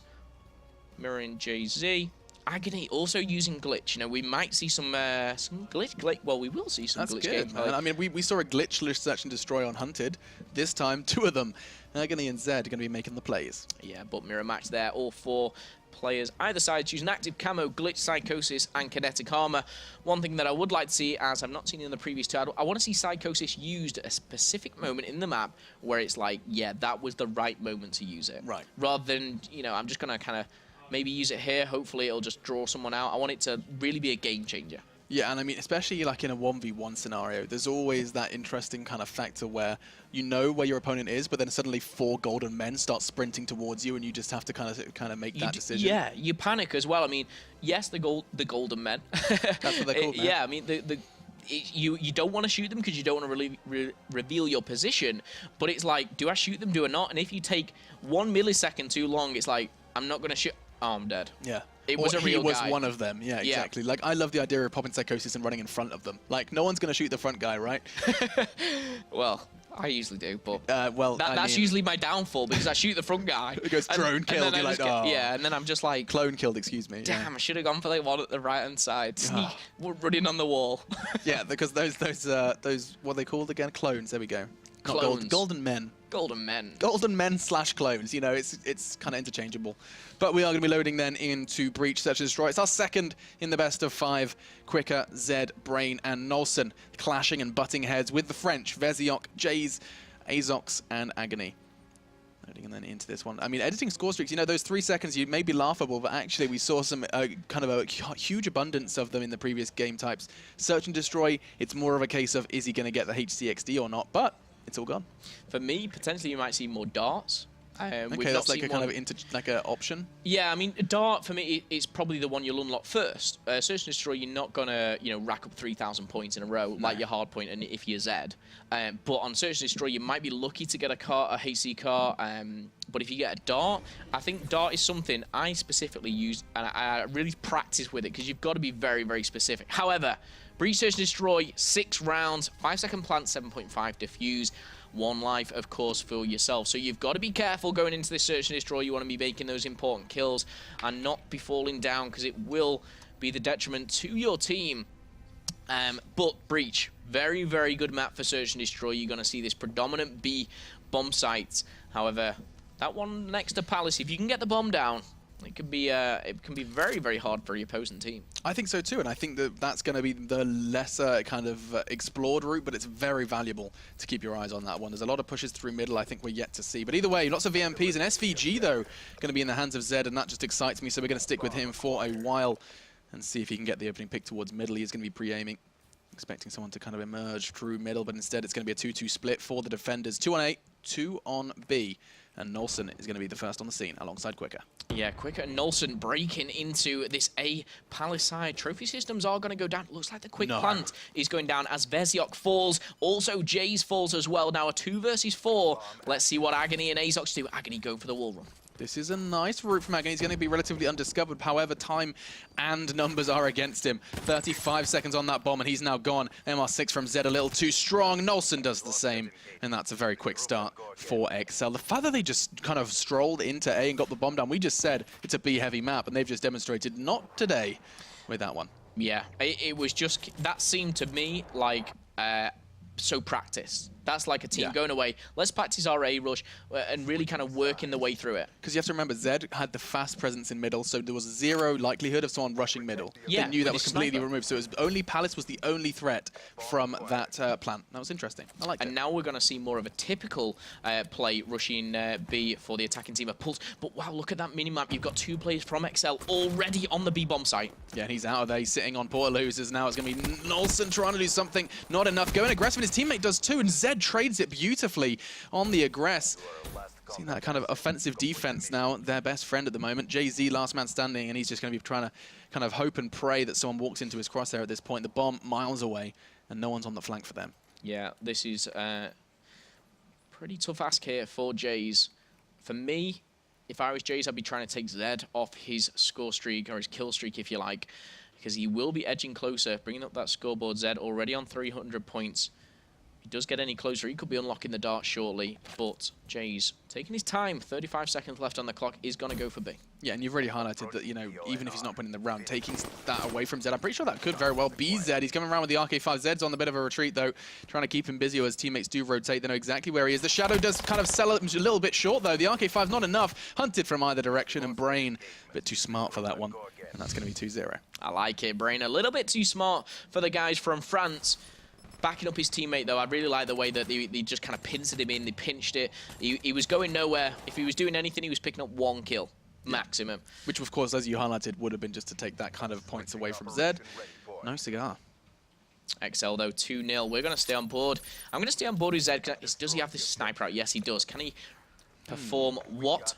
Mirroring JZ. Agony also using Glitch. You know, we might see some glitch. Well, we will see some glitch gameplay. I mean, we saw a glitchless Search and Destroy on Hunted. This time, 2 of them, Agony and Zed, are going to be making the plays. Yeah, but mirror match there. All 4 players either side choosing active camo, Glitch, Psychosis, and Kinetic Armor. One thing that I would like to see, as I've not seen in the previous title, I want to see Psychosis used at a specific moment in the map where it's like, yeah, that was the right moment to use it. Right. Rather than, you know, I'm just going to kind of maybe use it here. Hopefully it'll just draw someone out. I want it to really be a game changer. Yeah, and I mean, especially like in a 1v1 scenario, there's always that interesting kind of factor where you know where your opponent is, but then suddenly 4 golden men start sprinting towards you, and you just have to kind of make that decision. Yeah, you panic as well. I mean, yes, the golden men. That's what they're called, man. Yeah, I mean, you don't want to shoot them because you don't want to reveal your position, but it's like, do I shoot them, do I not? And if you take 1 millisecond too long, it's like, I'm not going to shoot. Oh, I'm dead. Yeah. It was a real guy. He was one of them. Yeah, exactly. Like, I love the idea of popping Psychosis and running in front of them. Like, no one's going to shoot the front guy, right? Well, I usually do, but that's usually my downfall because I shoot the front guy. It goes drone killed. You're like, oh. Yeah, and then I'm just like... Clone killed, excuse me. Damn, I should have gone for the one at the right-hand side. Sneak, we're running on the wall. Yeah, because those what are they called again? Clones, there we go. Clones. Golden men. Golden men. Golden men / clones. You know, it's kind of interchangeable. But we are going to be loading then into Breach, Search and Destroy. It's our second in the best of 5. Quicker, Zed, Brain, and Nolson clashing and butting heads with the French, Veziok, Jays, Azox, and Agony. Loading and then into this one. I mean, editing score streaks, you know, those 3 seconds, you may be laughable, but actually we saw some kind of a huge abundance of them in the previous game types. Search and Destroy, it's more of a case of, is he going to get the HCXD or not? But it's all gone. For me, potentially you might see more darts. Okay, that's like a kind of like an option. Yeah, I mean, dart for me, it's probably the one you'll unlock first. Search and Destroy, you're not gonna, you know, rack up 3,000 points in a row like your hard point, and if you're Zed. But on Search and Destroy, you might be lucky to get a HC car. But if you get a dart, I think dart is something I specifically use, and I really practice with it because you've got to be very, very specific. However, Breach, Search and Destroy, 6 rounds, 5-second plant, 7.5 defuse. 1 life, of course, for yourself. So you've got to be careful going into this Search and Destroy. You want to be making those important kills and not be falling down because it will be the detriment to your team. But Breach, very, very good map for Search and Destroy. You're going to see this predominant B bomb sites. However, that one next to Palace, if you can get the bomb down, it can be very, very hard for your opposing team. I think so too, and I think that that's going to be the lesser kind of explored route, but it's very valuable to keep your eyes on that one. There's a lot of pushes through middle I think we're yet to see. But either way, lots of VMPs, and SVG though going to be in the hands of Zed, and that just excites me, so we're going to stick with him for a while and see if he can get the opening pick towards middle. He's going to be pre-aiming, expecting someone to kind of emerge through middle, but instead it's going to be a 2-2 split for the defenders. 2 on A, 2 on B. And Nolson is going to be the first on the scene alongside Quicker. Yeah, Quicker and Nolson breaking into this A Palace side. Trophy systems are going to go down. Looks like the quick plant is going down as Veziok falls. Also, Jays falls as well. Now a 2 versus 4. Let's see what Agony and Azox do. Agony going for the wall run. This is a nice route from Agony. He's going to be relatively undiscovered. However, time and numbers are against him. 35 seconds on that bomb, and he's now gone. MR6 from Zed a little too strong. Nolson does the same, and that's a very quick start for XL. The fact that they just kind of strolled into A and got the bomb down, we just said it's a B-heavy map, and they've just demonstrated not today with that one. Yeah, it was just, that seemed to me like so practiced. That's like a team going away. Let's practice our A rush and really kind of working the way through it. Because you have to remember, Zed had the fast presence in middle, so there was zero likelihood of someone rushing middle. Yeah, they knew that was completely removed, so it was only Palace was the only threat from that plant. That was interesting. I liked it. And now we're going to see more of a typical play rushing B for the attacking team of Pulse. But wow, look at that minimap. You've got 2 players from XL already on the B-bomb site. Yeah, and he's out of there. He's sitting on Portal Losers now. It's going to be Nolson trying to do something. Not enough. Going aggressive, and his teammate does too, and Zed trades it beautifully on the aggress. Seeing that kind of offensive defense now, their best friend at the moment. Jay-Z, last man standing, and he's just going to be trying to kind of hope and pray that someone walks into his crosshair at this point. The bomb miles away, and no one's on the flank for them. Yeah, this is pretty tough ask here for Jays. For me, if I was Jays, I'd be trying to take Zed off his score streak, or his kill streak, if you like, because he will be edging closer, bringing up that scoreboard. Zed already on 300 points. If he does get any closer, he could be unlocking the dart shortly, but Jays taking his time. 35 seconds left on the clock, is going to go for B. Yeah, and you've already highlighted that, you know, even if he's not winning the round, taking that away from Zed, I'm pretty sure that could very well be Zed. He's coming around with the RK5. Zed's on a bit of a retreat, though, trying to keep him busy as teammates do rotate. They know exactly where he is. The Shadow does kind of sell him a little bit short, though. The RK5 not enough. Hunted from either direction, and Brain a bit too smart for that one. And that's going to be 2-0. I like it. Brain a little bit too smart for the guys from France. Backing up his teammate, though, I really like the way that they just kind of pincered him in. They pinched it. He was going nowhere. If he was doing anything, he was picking up 1 kill. Maximum. Which, of course, as you highlighted, would have been just to take that kind of points away from Zed. No cigar. XL, though, 2-0. We're going to stay on board. I'm going to stay on board with Zed. Does he have this sniper out? Yes, he does. Can he perform what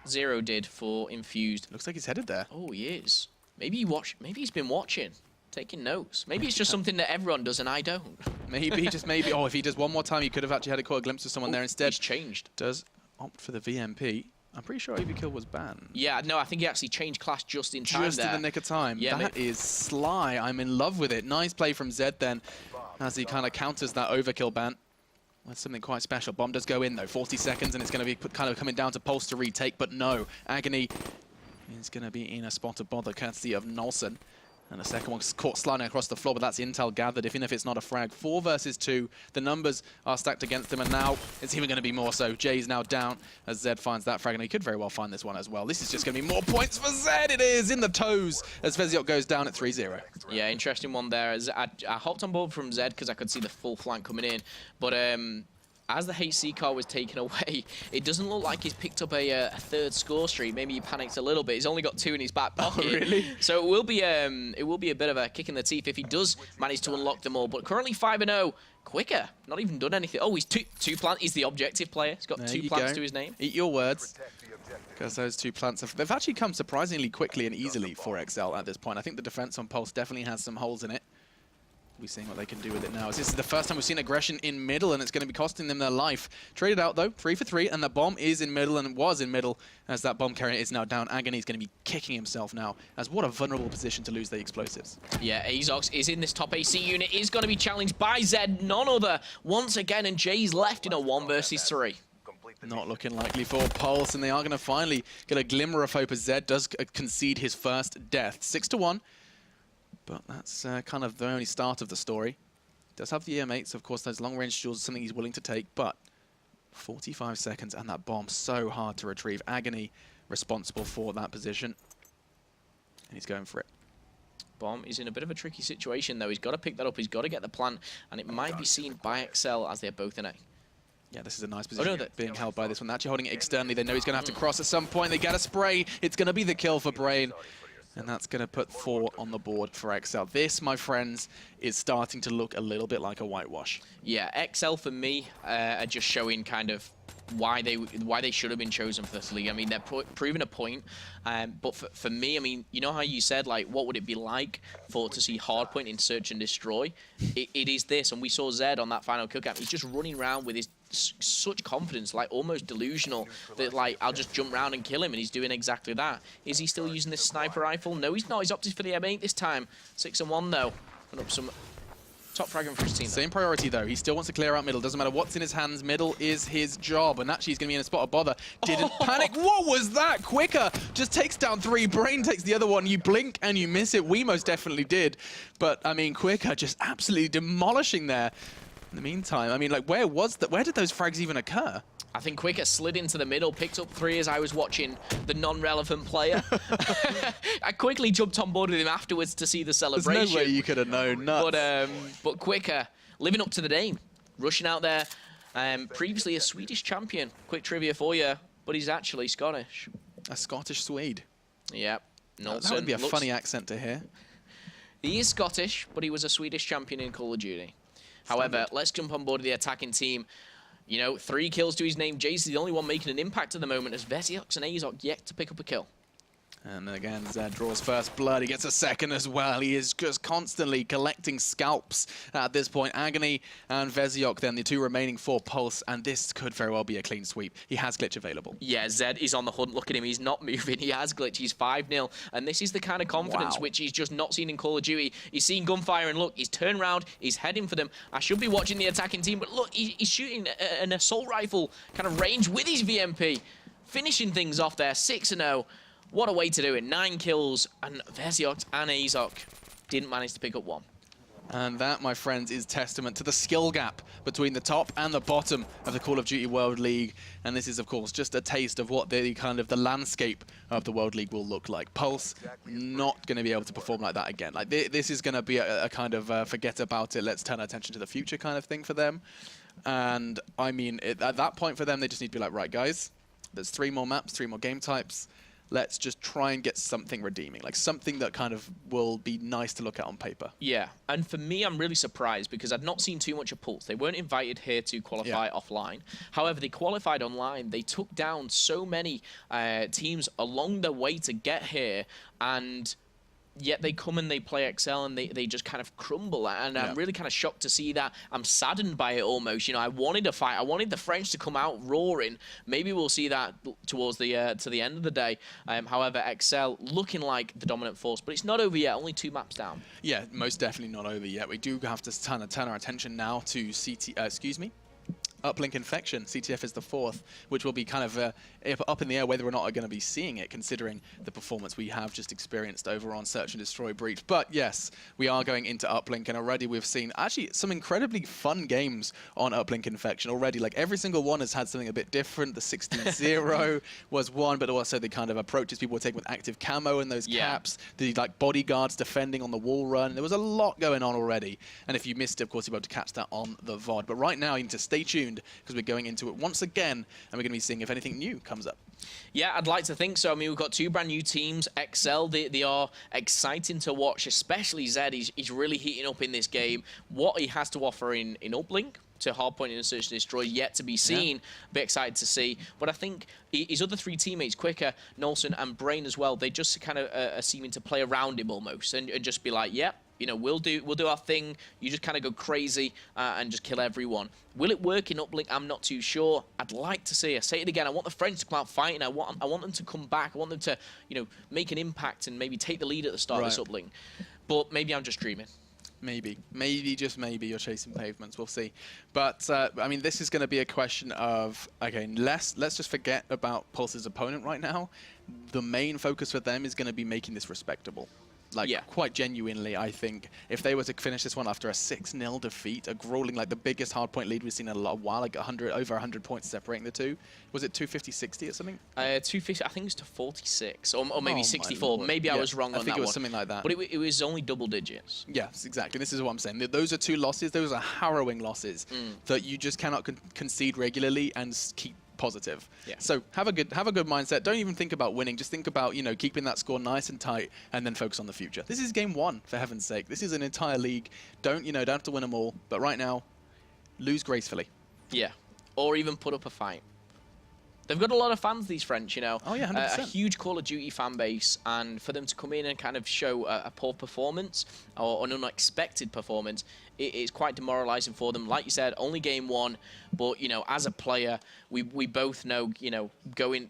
Zero did for Infused? Looks like he's headed there. Oh, he is. Maybe he's been watching. Taking notes. Maybe it's just something that everyone does and I don't. Maybe, just maybe. Oh, if he does one more time, he could have actually had a glimpse of someone there instead. He's changed. Does opt for the VMP. I'm pretty sure overkill was banned. Yeah, no, I think he actually changed class just in time. Just in the nick of time. Yeah, that is sly. I'm in love with it. Nice play from Zed then, as he kind of counters that overkill ban. That's something quite special. Bomb does go in, though. 40 seconds, and it's going to be kind of coming down to Pulse to retake, but no. Agony is going to be in a spot of bother, courtesy of Nolson. And the second one's caught sliding across the floor, but that's intel gathered, even if it's not a frag. 4 versus 2. The numbers are stacked against him, and now it's even going to be more so. Jay's now down as Zed finds that frag, and he could very well find this one as well. This is just going to be more points for Zed. It is in the toes as Feziok goes down at 3-0. Yeah, interesting one there. As I hopped on board from Zed because I could see the full flank coming in, but as the HC car was taken away, it doesn't look like he's picked up a 3rd score streak. Maybe he panicked a little bit. He's only got 2 in his back pocket. Oh, really? So it will be a bit of a kick in the teeth if he does manage to unlock them all. But currently 5-0, quicker. Not even done anything. Oh, he's two plant. He's the objective player. He's got there 2 plants to his name. Eat your words. Because those 2 plants they've actually come surprisingly quickly and easily for XL at this point. I think the defense on Pulse definitely has some holes in it. We'll be seeing what they can do with it now. This is the first time we've seen aggression in middle, and it's going to be costing them their life. Traded out, though, 3 for 3, and the bomb is in middle, and was in middle, as that bomb carrier is now down. Agony's going to be kicking himself now, as what a vulnerable position to lose the explosives. Yeah, Azox is in this top AC unit, is going to be challenged by Zed, none other, once again, and Jay's left in a 1 versus 3. Not looking likely for Pulse, and they are going to finally get a glimmer of hope as Zed does concede his first death. 6-1. But that's kind of the only start of the story. Does have the EM8s, of course, those long-range duels are something he's willing to take, but 45 seconds and that bomb so hard to retrieve. Agony responsible for that position. And he's going for it. Bomb is in a bit of a tricky situation, though. He's got to pick that up. He's got to get the plant, and it might be seen by XL as they're both in A. Yeah, this is a nice position being held by this one. They're actually holding it externally. They know he's going to have to cross at some point. They get a spray. It's going to be the kill for Brain. And that's going to put 4 on the board for XL. This, my friends, is starting to look a little bit like a whitewash. Yeah, XL for me are just showing kind of why they should have been chosen for this league. I mean, they're proving a point. But for me, I mean, you know how you said, like, what would it be like to see Hardpoint in Search and Destroy? It is this, and we saw Zed on that final kill cam. He's just running around with his such confidence, like almost delusional, that like I'll just jump around and kill him, and he's doing exactly that. Is he still using this sniper rifle? No, he's not. He's opted for the M8 this time. 6-1 though. Put up some top fragging for his team. Same priority though. He still wants to clear out middle. Doesn't matter what's in his hands. Middle is his job. And actually he's going to be in a spot of bother. Didn't panic. What was that? Quicker just takes down 3. Brain takes the other one. You blink and you miss it. We most definitely did. But I mean, Quicker just absolutely demolishing there. In the meantime, I mean, like, where did those frags even occur? I think Quicker slid into the middle, picked up 3 as I was watching the non-relevant player. I quickly jumped on board with him afterwards to see the celebration. There's no way you could have known. Nuts. But Quicker, living up to the name, rushing out there. Previously a Swedish champion. Quick trivia for you, but he's actually Scottish. A Scottish Swede. Yep. That would be a funny accent to hear. He is Scottish, but he was a Swedish champion in Call of Duty. However, let's jump on board the attacking team. You know, 3 kills to his name. Jace is the only one making an impact at the moment, as Veziox and Azok yet to pick up a kill. And then again, Zed draws first blood. He gets a second as well. He is just constantly collecting scalps at this point. Agony and Veziox, then the 2 remaining for Pulse, and this could very well be a clean sweep. He has glitch available. Yeah, Zed is on the hunt. Look at him. He's not moving. He has glitch. He's 5-0, and this is the kind of confidence which he's just not seen in Call of Duty. He's seen gunfire, and look, he's turned around. He's heading for them. I should be watching the attacking team, but look, he's shooting an assault rifle kind of range with his VMP, finishing things off there. 6-0. What a way to do it. 9 kills, and Veziox and Azok didn't manage to pick up 1. And that, my friends, is testament to the skill gap between the top and the bottom of the Call of Duty World League. And this is, of course, just a taste of what the landscape of the World League will look like. Pulse not going to be able to perform like that again. Like this is going to be a kind of forget about it, let's turn our attention to the future kind of thing for them. And I mean, at that point for them, they just need to be like, right, guys, there's 3 more maps, 3 more game types. Let's just try and get something redeeming, like something that kind of will be nice to look at on paper. Yeah, and for me, I'm really surprised because I'd not seen too much of Pulse. They weren't invited here to qualify offline. However, they qualified online. They took down so many teams along the way to get here, and yet they come and they play XL and they just kind of crumble. And I'm really kind of shocked to see that. I'm saddened by it almost. You know, I wanted a fight. I wanted the French to come out roaring. Maybe we'll see that towards the to the end of the day. However, XL looking like the dominant force, but it's not over yet. Only 2 maps down. Yeah, most definitely not over yet. We do have to turn our attention now to Uplink Infection. CTF is the 4th, which will be kind of up in the air whether or not we're going to be seeing it, considering the performance we have just experienced over on Search and Destroy Breach. But yes, we are going into Uplink, and already we've seen actually some incredibly fun games on Uplink Infection already. Like every single one has had something a bit different. The 16-0 was one, but also the kind of approaches people were taking with active camo and those caps, the like bodyguards defending on the wall run. There was a lot going on already, and if you missed it, of course, you'll be able to catch that on the VOD. But right now, you need to stay tuned, because we're going into it once again, and we're going to be seeing if anything new comes up. Yeah, I'd like to think so. I mean, we've got 2 brand new teams. XL, they are exciting to watch, especially Zed. He's really heating up in this game. What he has to offer in Uplink to Hardpoint and Search and Destroy yet to be seen. Be excited to see. But I think his other 3 teammates, Quicker, Nolson, and Brain as well, they just kind of are seeming to play around him almost and just be like, yep. You know, we'll do our thing. You just kind of go crazy and just kill everyone. Will it work in Uplink? I'm not too sure. I'd like to see. I say it again. I want the French to come out fighting. I want them to come back. I want them to, you know, make an impact and maybe take the lead at the start of this Uplink. But maybe I'm just dreaming. Maybe, just maybe you're chasing pavements. We'll see. But I mean, this is going to be a question of, okay, let's just forget about Pulse's opponent right now. The main focus for them is going to be making this respectable. Like, quite genuinely, I think, if they were to finish this one after a 6-0 defeat, a grueling, like the biggest hardpoint lead we've seen in a while, like over 100 points separating the 2. Was it 250-60 or something? 250, I think it's to 46, or maybe 64. Maybe I was wrong on that one. I think it was something like that. But it was only double digits. Yes, exactly. This is what I'm saying. Those are 2 losses. Those are harrowing losses that you just cannot concede regularly and keep positive. So have a good mindset. Don't even think about winning. Just think about, you know, keeping that score nice and tight, and then focus on the future. This is game 1, for heaven's sake. This is an entire league. Don't have to win them all. But right now, lose gracefully. Yeah, or even put up a fight. They've got a lot of fans, these French, you know. Oh, yeah, A 100%. huge Call of Duty fan base, and for them to come in and kind of show a poor performance or an unexpected performance, it's quite demoralizing for them. Like you said, only game one, but, you know, as a player, we both know, you know,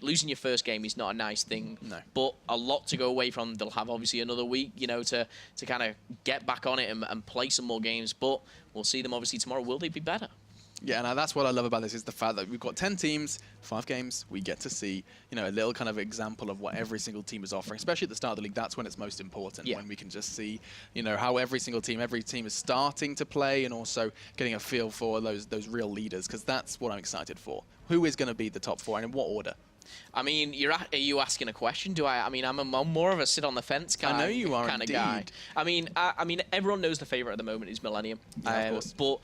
losing your first game is not a nice thing. No. But a lot to go away from. They'll have, obviously, another week, you know, to kind of get back on it and play some more games. But we'll see them, obviously, tomorrow. Will they be better? Yeah, and that's what I love about this is the fact that we've got 10 teams, 5 games. We get to see, you know, a little kind of example of what every single team is offering, especially at the start of the league. That's when it's most important, when we can just see, you know, how every team is starting to play and also getting a feel for those real leaders, because that's what I'm excited for. Who is going to be the top 4 and in what order? I mean, are you asking a question? I mean, I'm more of a sit on the fence kind I know you are kind of guy. I mean, everyone knows the favorite at the moment is Millennium. Yeah, of course. But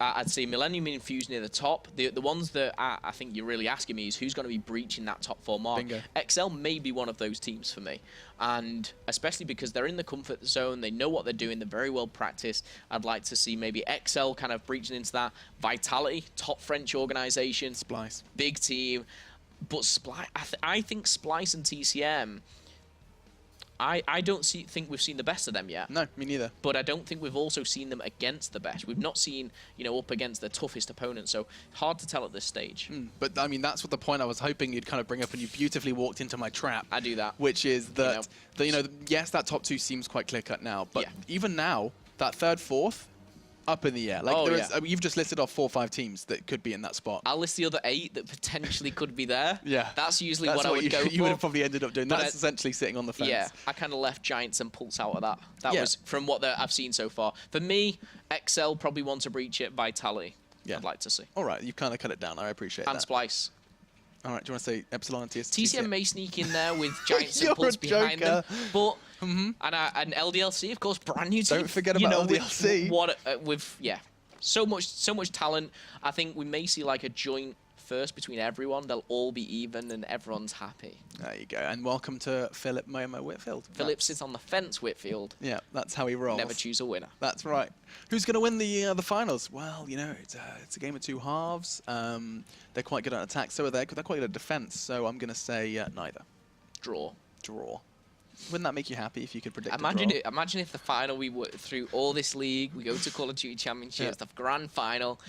I'd say Millennium and Infuse near the top. The ones that I think you're really asking me is who's going to be breaching that top 4 mark. Bingo. XL may be one of those teams for me. And especially because they're in the comfort zone, they know what they're doing, they're very well practiced. I'd like to see maybe XL kind of breaching into that. Vitality, top French organization. Splice. Big team. But Splice, I think Splice and TCM, I don't think we've seen the best of them yet. No, me neither. But I don't think we've also seen them against the best. We've not seen, you know, up against the toughest opponent. So hard to tell at this stage. But I mean, that's what the point I was hoping you'd kind of bring up, and you beautifully walked into my trap. I do that. Which is that, yes, that top 2 seems quite clear-cut now, but even now, that 3rd, 4th, up in the air. Like you've just listed off 4 or 5 teams that could be in that spot. I'll list the other 8 that potentially could be there. Yeah. That's usually what I would go for. You would have probably ended up doing. But that's essentially sitting on the fence. Yeah, I kind of left Giants and Pulse out of that. That was from what I've seen so far. For me, XL probably want to breach it. Vitality, I'd like to see. All right, you've kind of cut it down. I appreciate that. And Splice. All right, do you want to say Epsilon and TCM may sneak in there with Giants and Pulse behind them, but and LDLC, of course, brand new team. Don't forget about LDLC. So much talent. I think we may see like a joint first between everyone. They'll all be even and everyone's happy. There you go. And welcome to Philip Momo Whitfield. Philip sits on the fence, Whitfield. Yeah, that's how he rolls. Never choose a winner. That's right. Who's going to win the finals? Well, you know, it's a game of 2 halves. They're quite good at attack, so are they. They're quite good at defense. So I'm going to say neither. Draw. Wouldn't that make you happy if you could predict Imagine if the final, we were through all this league, we go to Call of Duty Championships, the grand final,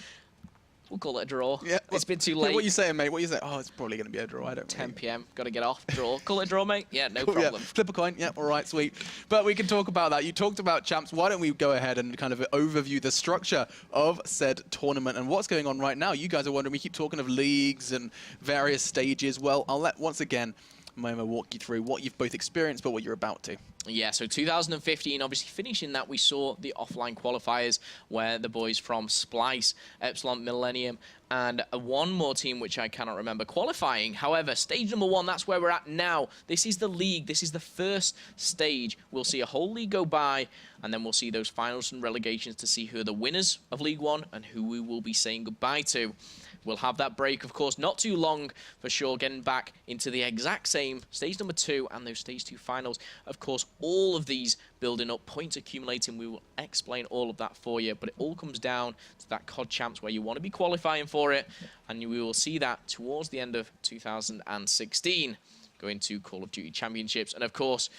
we'll call it a draw. Yeah, it's been too late. Yeah, what are you saying, mate? What are you saying? Oh, it's probably going to be a draw. I don't 10 p.m. Got to get off. Draw. Call it a draw, mate? Yeah, no problem. Yeah. Flip a coin. Yeah, all right, sweet. But we can talk about that. You talked about champs. Why don't we go ahead and kind of overview the structure of said tournament and what's going on right now? You guys are wondering, we keep talking of leagues and various stages. Well, I'll let, once again, Momo walk you through what you've both experienced but what you're about to. Yeah, so 2015, obviously finishing that, we saw the offline qualifiers where the boys from Splice, Epsilon, Millennium, and one more team which I cannot remember qualifying. However, stage number 1, that's where we're at now. This is the league. This is the first stage. We'll see a whole league go by, and then we'll see those finals and relegations to see who are the winners of League 1 and who we will be saying goodbye to. We'll have that break, of course, not too long for sure, getting back into the exact same stage number 2 and those stage 2 finals. Of course, all of these building up, points accumulating. We will explain all of that for you, but it all comes down to that COD Champs where you want to be qualifying for it, and we will see that towards the end of 2016, going to Call of Duty Championships. And of course,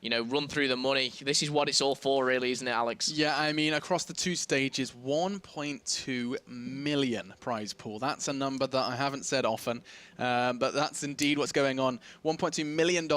you know, run through the money. This is what it's all for, really, isn't it, Alex? Yeah, I mean, across the 2 stages, 1.2 million prize pool. That's a number that I haven't said often, but that's indeed what's going on. $1.2 million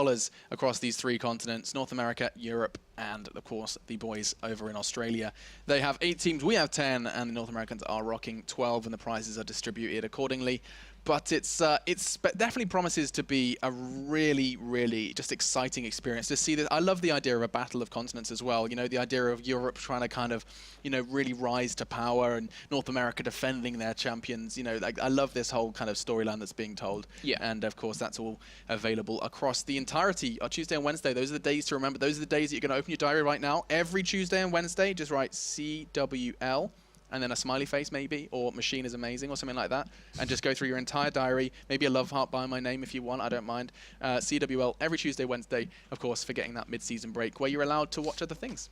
across these 3 continents, North America, Europe, and, of course, the boys over in Australia. They have 8 teams, we have 10, and the North Americans are rocking 12, and the prizes are distributed accordingly. But it's definitely promises to be a really, really just exciting experience to see this. I love the idea of a battle of continents as well. You know, the idea of Europe trying to kind of, you know, really rise to power and North America defending their champions. You know, like, I love this whole kind of storyline that's being told. Yeah. And of course, that's all available across the entirety of Tuesday and Wednesday. Those are the days to remember. Those are the days that you're going to open your diary right now. Every Tuesday and Wednesday, just write CWL. And then a smiley face maybe, or machine is amazing, or something like that, and just go through your entire diary, maybe a love heart by my name if you want, I don't mind. CWL every Tuesday, Wednesday, of course, for getting that mid-season break where you're allowed to watch other things.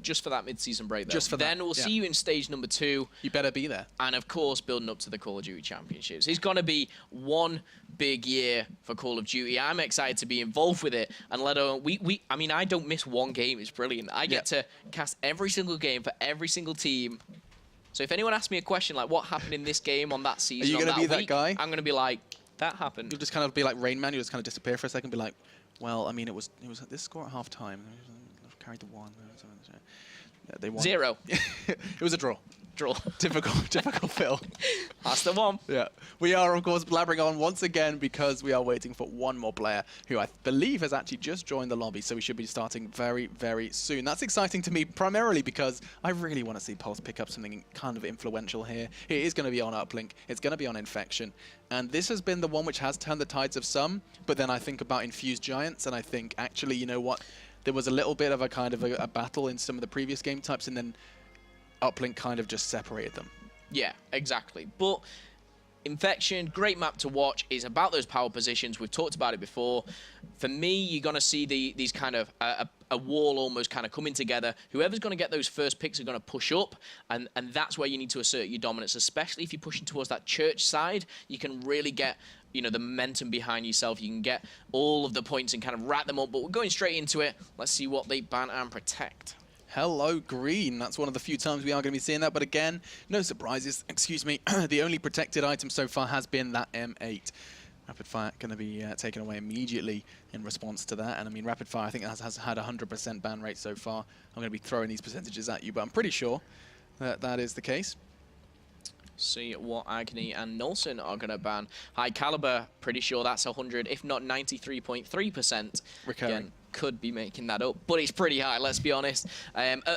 Just for that mid-season break, though. Just for then that, we'll see you in stage number 2. You better be there. And, of course, building up to the Call of Duty Championships. It's going to be one big year for Call of Duty. I'm excited to be involved with it. And let alone, I mean, I don't miss one game. It's brilliant. I get to cast every single game for every single team. So if anyone asks me a question like, what happened in this game on that season, are you going to be that guy? I'm going to be like, that happened. You'll just kind of be like Rain Man. You'll just kind of disappear for a second, be like, well, I mean, it was this score at half time. Carried the 1. They won. 0. It was a draw. Draw. Difficult, Phil. That's the one. Yeah. We are, of course, blabbering on once again because we are waiting for one more player who I believe has actually just joined the lobby, so we should be starting very, very soon. That's exciting to me primarily because I really want to see Pulse pick up something kind of influential here. It is going to be on Uplink. It's going to be on Infection. And this has been the one which has turned the tides of some, but then I think about Infused Giants, and I think, actually, you know what? There was a little bit of a kind of a battle in some of the previous game types, and then Uplink kind of just separated them. Yeah, exactly. But Infection, great map to watch. It's about those power positions. We've talked about it before. For me, you're going to see these kind of a wall almost kind of coming together. Whoever's going to get those first picks are going to push up, and that's where you need to assert your dominance, especially if you're pushing towards that church side. You can really get, you know, the momentum behind yourself. You can get all of the points and kind of rack them up. But we're going straight into it. Let's see what they ban and protect. Hello, green. That's one of the few times we are going to be seeing that. But again, no surprises. Excuse me. The only protected item so far has been that M8. Rapid Fire going to be taken away immediately in response to that. And I mean, Rapid Fire, I think, has had 100% ban rate so far. I'm going to be throwing these percentages at you, but I'm pretty sure that that is the case. See what Agony and Nolson are going to ban. High Caliber, pretty sure that's 100, if not 93.3%. Recurring. Again, could be making that up, but it's pretty high, let's be honest.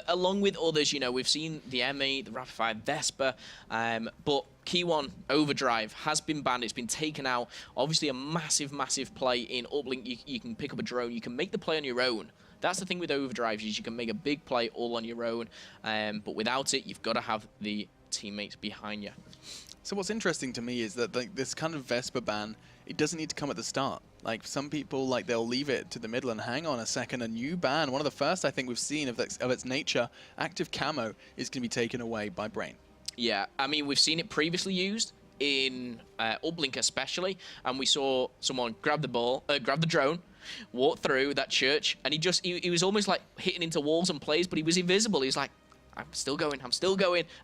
Along with others, you know, we've seen the M8, the Rapid Fire Vesper, but Key One Overdrive has been banned. It's been taken out. Obviously, a massive, massive play in Uplink. You can pick up a drone. You can make the play on your own. That's the thing with Overdrive, is you can make a big play all on your own, but without it, you've got to have the teammates behind you. So what's interesting to me is that this kind of Vesper ban, it doesn't need to come at the start. Like, some people, like, they'll leave it to the middle and hang on a second. A new ban, one of the first I think we've seen of its nature, active camo, is going to be taken away by Brain. Yeah, I mean, we've seen it previously used in Uplink especially, and we saw someone grab the drone, walk through that church, and he was almost like hitting into walls and plays, but he was invisible. He's like, I'm still going,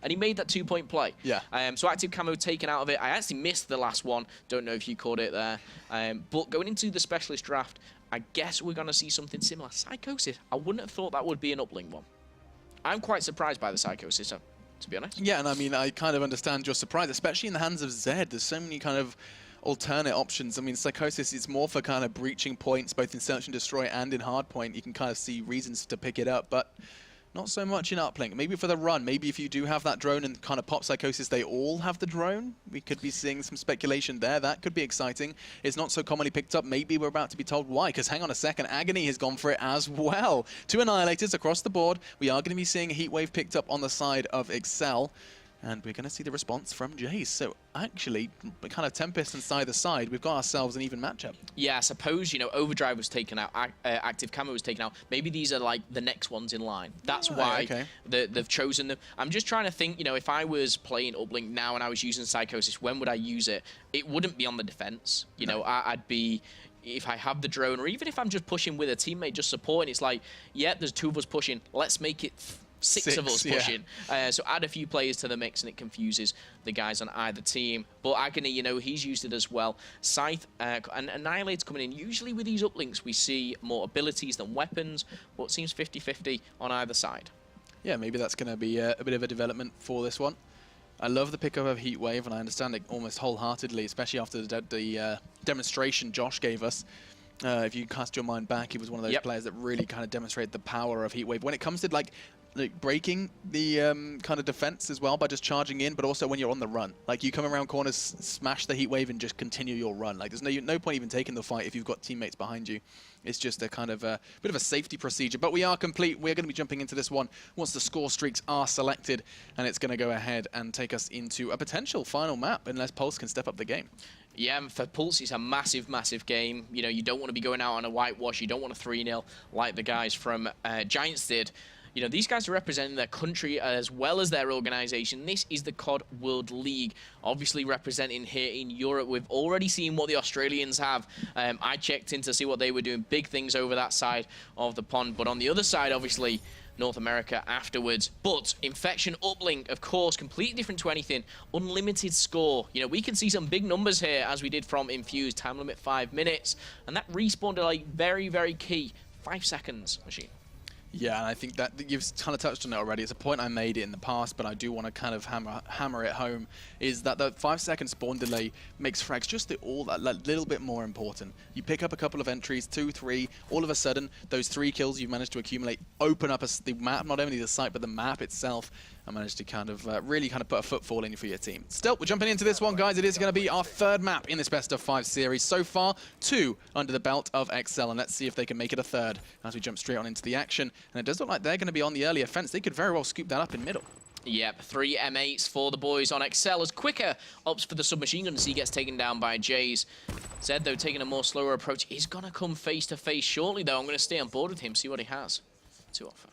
and he made that 2-point play. Yeah. So active camo taken out of it. I actually missed the last one. Don't know if you caught it there. But going into the specialist draft, I guess we're going to see something similar. Psychosis. I wouldn't have thought that would be an Uplink one. I'm quite surprised by the Psychosis, to be honest. Yeah, and I mean, I kind of understand your surprise, especially in the hands of Zed. There's so many kind of alternate options. I mean, Psychosis is more for kind of breaching points, both in Search and Destroy and in Hardpoint. You can kind of see reasons to pick it up, but not so much in Uplink. Maybe for the run. Maybe if you do have that drone and kind of pop Psychosis, they all have the drone. We could be seeing some speculation there. That could be exciting. It's not so commonly picked up. Maybe we're about to be told why, because hang on a second, Agony has gone for it as well. 2 Annihilators across the board. We are going to be seeing Heatwave picked up on the side of Excel. And we're going to see the response from Jace. So actually, kind of Tempest and either side, we've got ourselves an even matchup. Yeah, I suppose, you know, Overdrive was taken out, Active Camo was taken out. Maybe these are like the next ones in line. That's why they've chosen them. I'm just trying to think, you know, if I was playing Uplink now and I was using Psychosis, when would I use it? It wouldn't be on the defense. You know, I'd be, if I have the drone, or even if I'm just pushing with a teammate, just supporting, it's like, yeah, there's 2 of us pushing. Let's make it six of us pushing. So add a few players to the mix and it confuses the guys on either team. But Agony, you know, he's used it as well. Scythe and Annihilator coming in. Usually with these uplinks, we see more abilities than weapons, but it seems 50-50 on either side. Yeah, maybe that's going to be a bit of a development for this one. I love the pickup of Heatwave, and I understand it almost wholeheartedly, especially after the demonstration Josh gave us. If you cast your mind back, he was one of those players that really kind of demonstrated the power of Heatwave. When it comes to like breaking the kind of defense as well by just charging in, but also when you're on the run. Like, you come around corners, smash the Heatwave and just continue your run. Like, there's no point even taking the fight if you've got teammates behind you. It's just a kind of a bit of a safety procedure. But we are complete. We're going to be jumping into this one once the score streaks are selected, and it's going to go ahead and take us into a potential final map, unless Pulse can step up the game. Yeah, for Pulse, it's a massive, massive game. You know, you don't want to be going out on a whitewash. You don't want to 3-0 like the guys from Giants did. You know, these guys are representing their country as well as their organization. This is the COD World League, obviously representing here in Europe. We've already seen what the Australians have. I checked in to see what they were doing, big things over that side of the pond. But on the other side, obviously, North America afterwards. But Infection uplink, of course, completely different to anything. Unlimited score. You know, we can see some big numbers here, as we did from Infused. Time limit 5 minutes. And that respawn delay, very, very key. 5 seconds, Machine. Yeah, and I think that you've kind of touched on it already. It's a point I made in the past, but I do want to kind of hammer it home, is that the 5-second spawn delay makes frags just all that little bit more important. You pick up a couple of entries, 2, 3, all of a sudden, those 3 kills you've managed to accumulate open up the map, not only the site, but the map itself, and managed to kind of really kind of put a footfall in for your team. Still, we're jumping into this one, guys. It is going to be our 3rd map in this best of 5 series. So far, 2 under the belt of XL, and let's see if they can make it a 3rd as we jump straight on into the action. And it does look like they're going to be on the early offense. They could very well scoop that up in middle. Yep, 3 M8s for the boys on XL as Quicker opts for the submachine gun as he gets taken down by Jays. Zed, though, taking a more slower approach. He's going to come face-to-face shortly, though. I'm going to stay on board with him, see what he has to offer.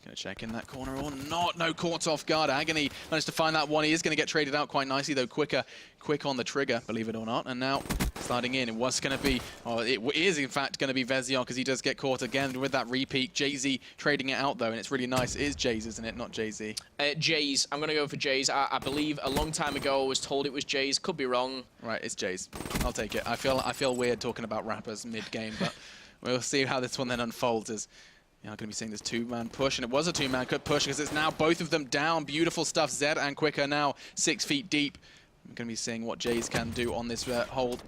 Going to check in that corner or not. No, caught off guard. Agony managed to find that one. He is going to get traded out quite nicely, though. Quick on the trigger, believe it or not. And now sliding in, it was going to be, it is in fact going to be Vezion, because he does get caught again with that repeat. Jay-Z trading it out, though, and it's really nice. It is Jays, isn't it? Not Jay-Z. Jays. I'm going to go for Jays. I believe a long time ago I was told it was Jays. Could be wrong. Right, it's Jays. I'll take it. I feel weird talking about rappers mid-game, but we'll see how this one then unfolds. As you're going to be seeing this 2-man push, and it was a 2-man push because it's now both of them down. Beautiful stuff. Zed and Quicker now 6 feet deep. We're going to be seeing what Jays can do on this hold.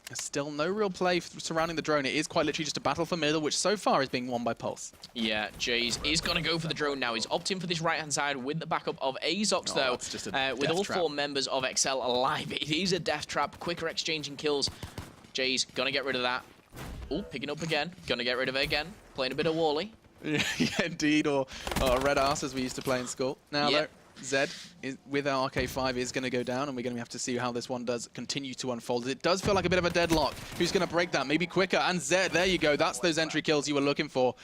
There's still no real play surrounding the drone. It is quite literally just a battle for middle, which so far is being won by Pulse. Yeah, Jays is going to go for the drone now. He's opting for this right-hand side with the backup of Azox, though. It's just with all 4 members of XL alive, it is a death trap. Quicker exchanging kills. Jays going to get rid of that. Oh, picking up again. Going to get rid of it again. Playing a bit of Wally. Yeah, indeed, or Red Arse, as we used to play in school. Now, though, Zed, with our RK5, is going to go down, and we're going to have to see how this one does continue to unfold. It does feel like a bit of a deadlock. Who's going to break that? Maybe Quicker and Zed. There you go. That's those entry kills you were looking for.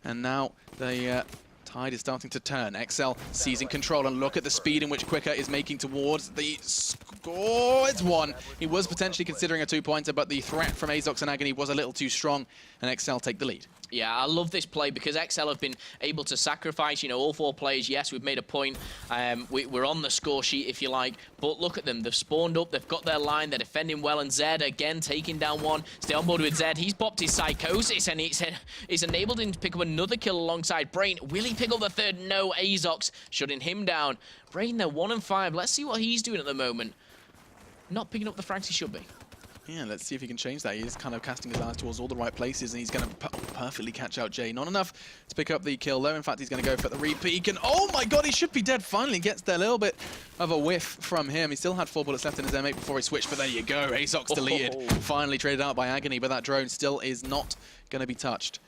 And now the tide is starting to turn. XL seizing control, and look at the speed in which Quicker is making towards the score. It's 1. He was potentially considering a 2-pointer, but the threat from Azox and Agony was a little too strong, and XL take the lead. Yeah, I love this play because XL have been able to sacrifice, you know, all 4 players. Yes, we've made a point. We're on the score sheet, if you like. But look at them. They've spawned up. They've got their line. They're defending well. And Zed, again, taking down one. Stay on board with Zed. He's popped his Psychosis, and it's enabled him to pick up another kill alongside Brain. Will he pick up the 3rd? No. Azox shutting him down. Brain, they're 1 and 5. Let's see what he's doing at the moment. Not picking up the frags he should be. Yeah, let's see if he can change that. He's kind of casting his eyes towards all the right places, and he's going to perfectly catch out Jay. Not enough to pick up the kill, though. In fact, he's going to go for the repeat. And oh my god, he should be dead. Finally gets there. A little bit of a whiff from him. He still had 4 bullets left in his M8 before he switched, but there you go. Azox deleted. Finally traded out by Agony, but that drone still is not going to be touched.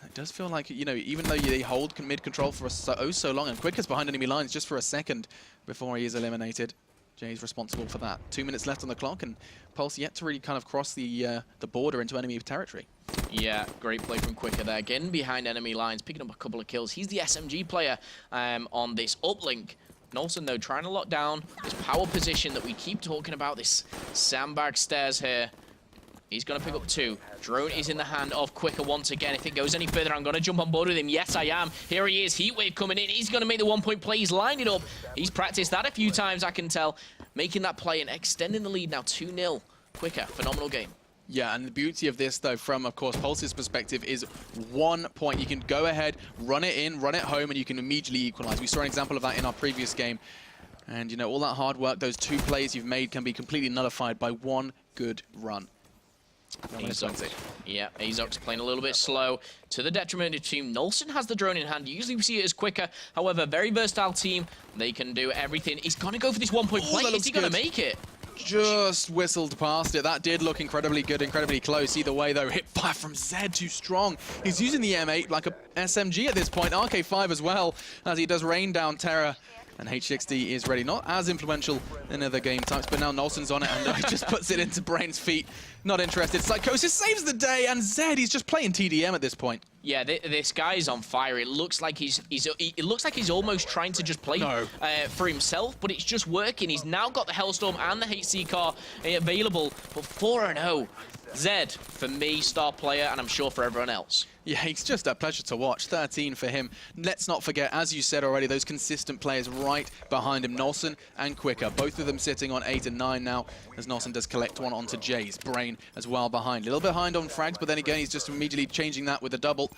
It does feel like, you know, even though they hold mid-control for so long, and Quicker's behind enemy lines just for a second before he is eliminated. Jay's responsible for that. 2 minutes left on the clock, and Pulse yet to really kind of cross the border into enemy territory. Yeah, great play from Quicker there. Getting behind enemy lines, picking up a couple of kills. He's the SMG player on this uplink. Nolson, though, trying to lock down this power position that we keep talking about, this sandbag stairs here. He's going to pick up 2. Drone is in the hand of Quicker once again. If it goes any further, I'm going to jump on board with him. Yes, I am. Here he is. Heatwave coming in. He's going to make the 1-point play. He's lined it up. He's practiced that a few times, I can tell. Making that play and extending the lead now 2-0. Quicker, phenomenal game. Yeah, and the beauty of this, though, from, of course, Pulse's perspective, is 1 point. You can go ahead, run it in, run it home, and you can immediately equalize. We saw an example of that in our previous game. And, you know, all that hard work, those 2 plays you've made can be completely nullified by 1 good run. Azox. Yeah, Azox playing a little bit slow to the detriment of the team. Nolson has the drone in hand. Usually we see it as Quicker. However, very versatile team. They can do everything. He's going to go for this 1-point play. Is he going to make it? Just whistled past it. That did look incredibly good, incredibly close. Either way, though, hit fire from Zed, too strong. He's using the M8 like a SMG at this point. RK5 as well, as he does rain down terror. And HXD is ready. Not as influential in other game types, but now Nolson's on it, and he just puts it into Brain's feet. Not interested. Psychosis saves the day, and Zed, he's just playing TDM at this point. Yeah, this guy is on fire. It looks like it looks like he's almost trying to just play for himself, but it's just working. He's now got the Hellstorm and the HC car available, but 4-0. Zed, for me, star player, and I'm sure for everyone else. Yeah, it's just a pleasure to watch. 13 for him. Let's not forget, as you said already, those consistent players right behind him, Nolson and Quicker. Both of them sitting on 8 and 9 now, as Nolson does collect one onto Jay's. Brain as well behind. A little behind on frags, but then again, he's just immediately changing that with a double.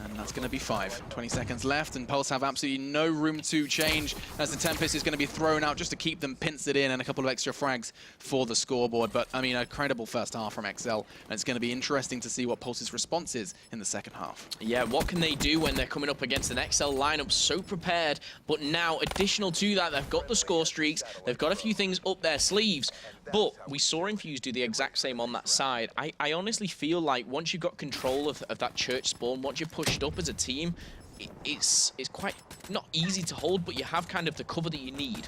And that's going to be 5. 20 seconds left, and Pulse have absolutely no room to change as the Tempest is going to be thrown out just to keep them pincered in, and a couple of extra frags for the scoreboard. But, I mean, a credible first half from XL, and it's going to be interesting to see what Pulse's response is in the second half. Yeah, what can they do when they're coming up against an XL lineup so prepared? But now, additional to that, they've got the score streaks, they've got a few things up their sleeves. But we saw Infuse do the exact same on that side. I honestly feel like once you've got control of that church spawn, once you're pushed up as a team, it's quite not easy to hold, but you have kind of the cover that you need.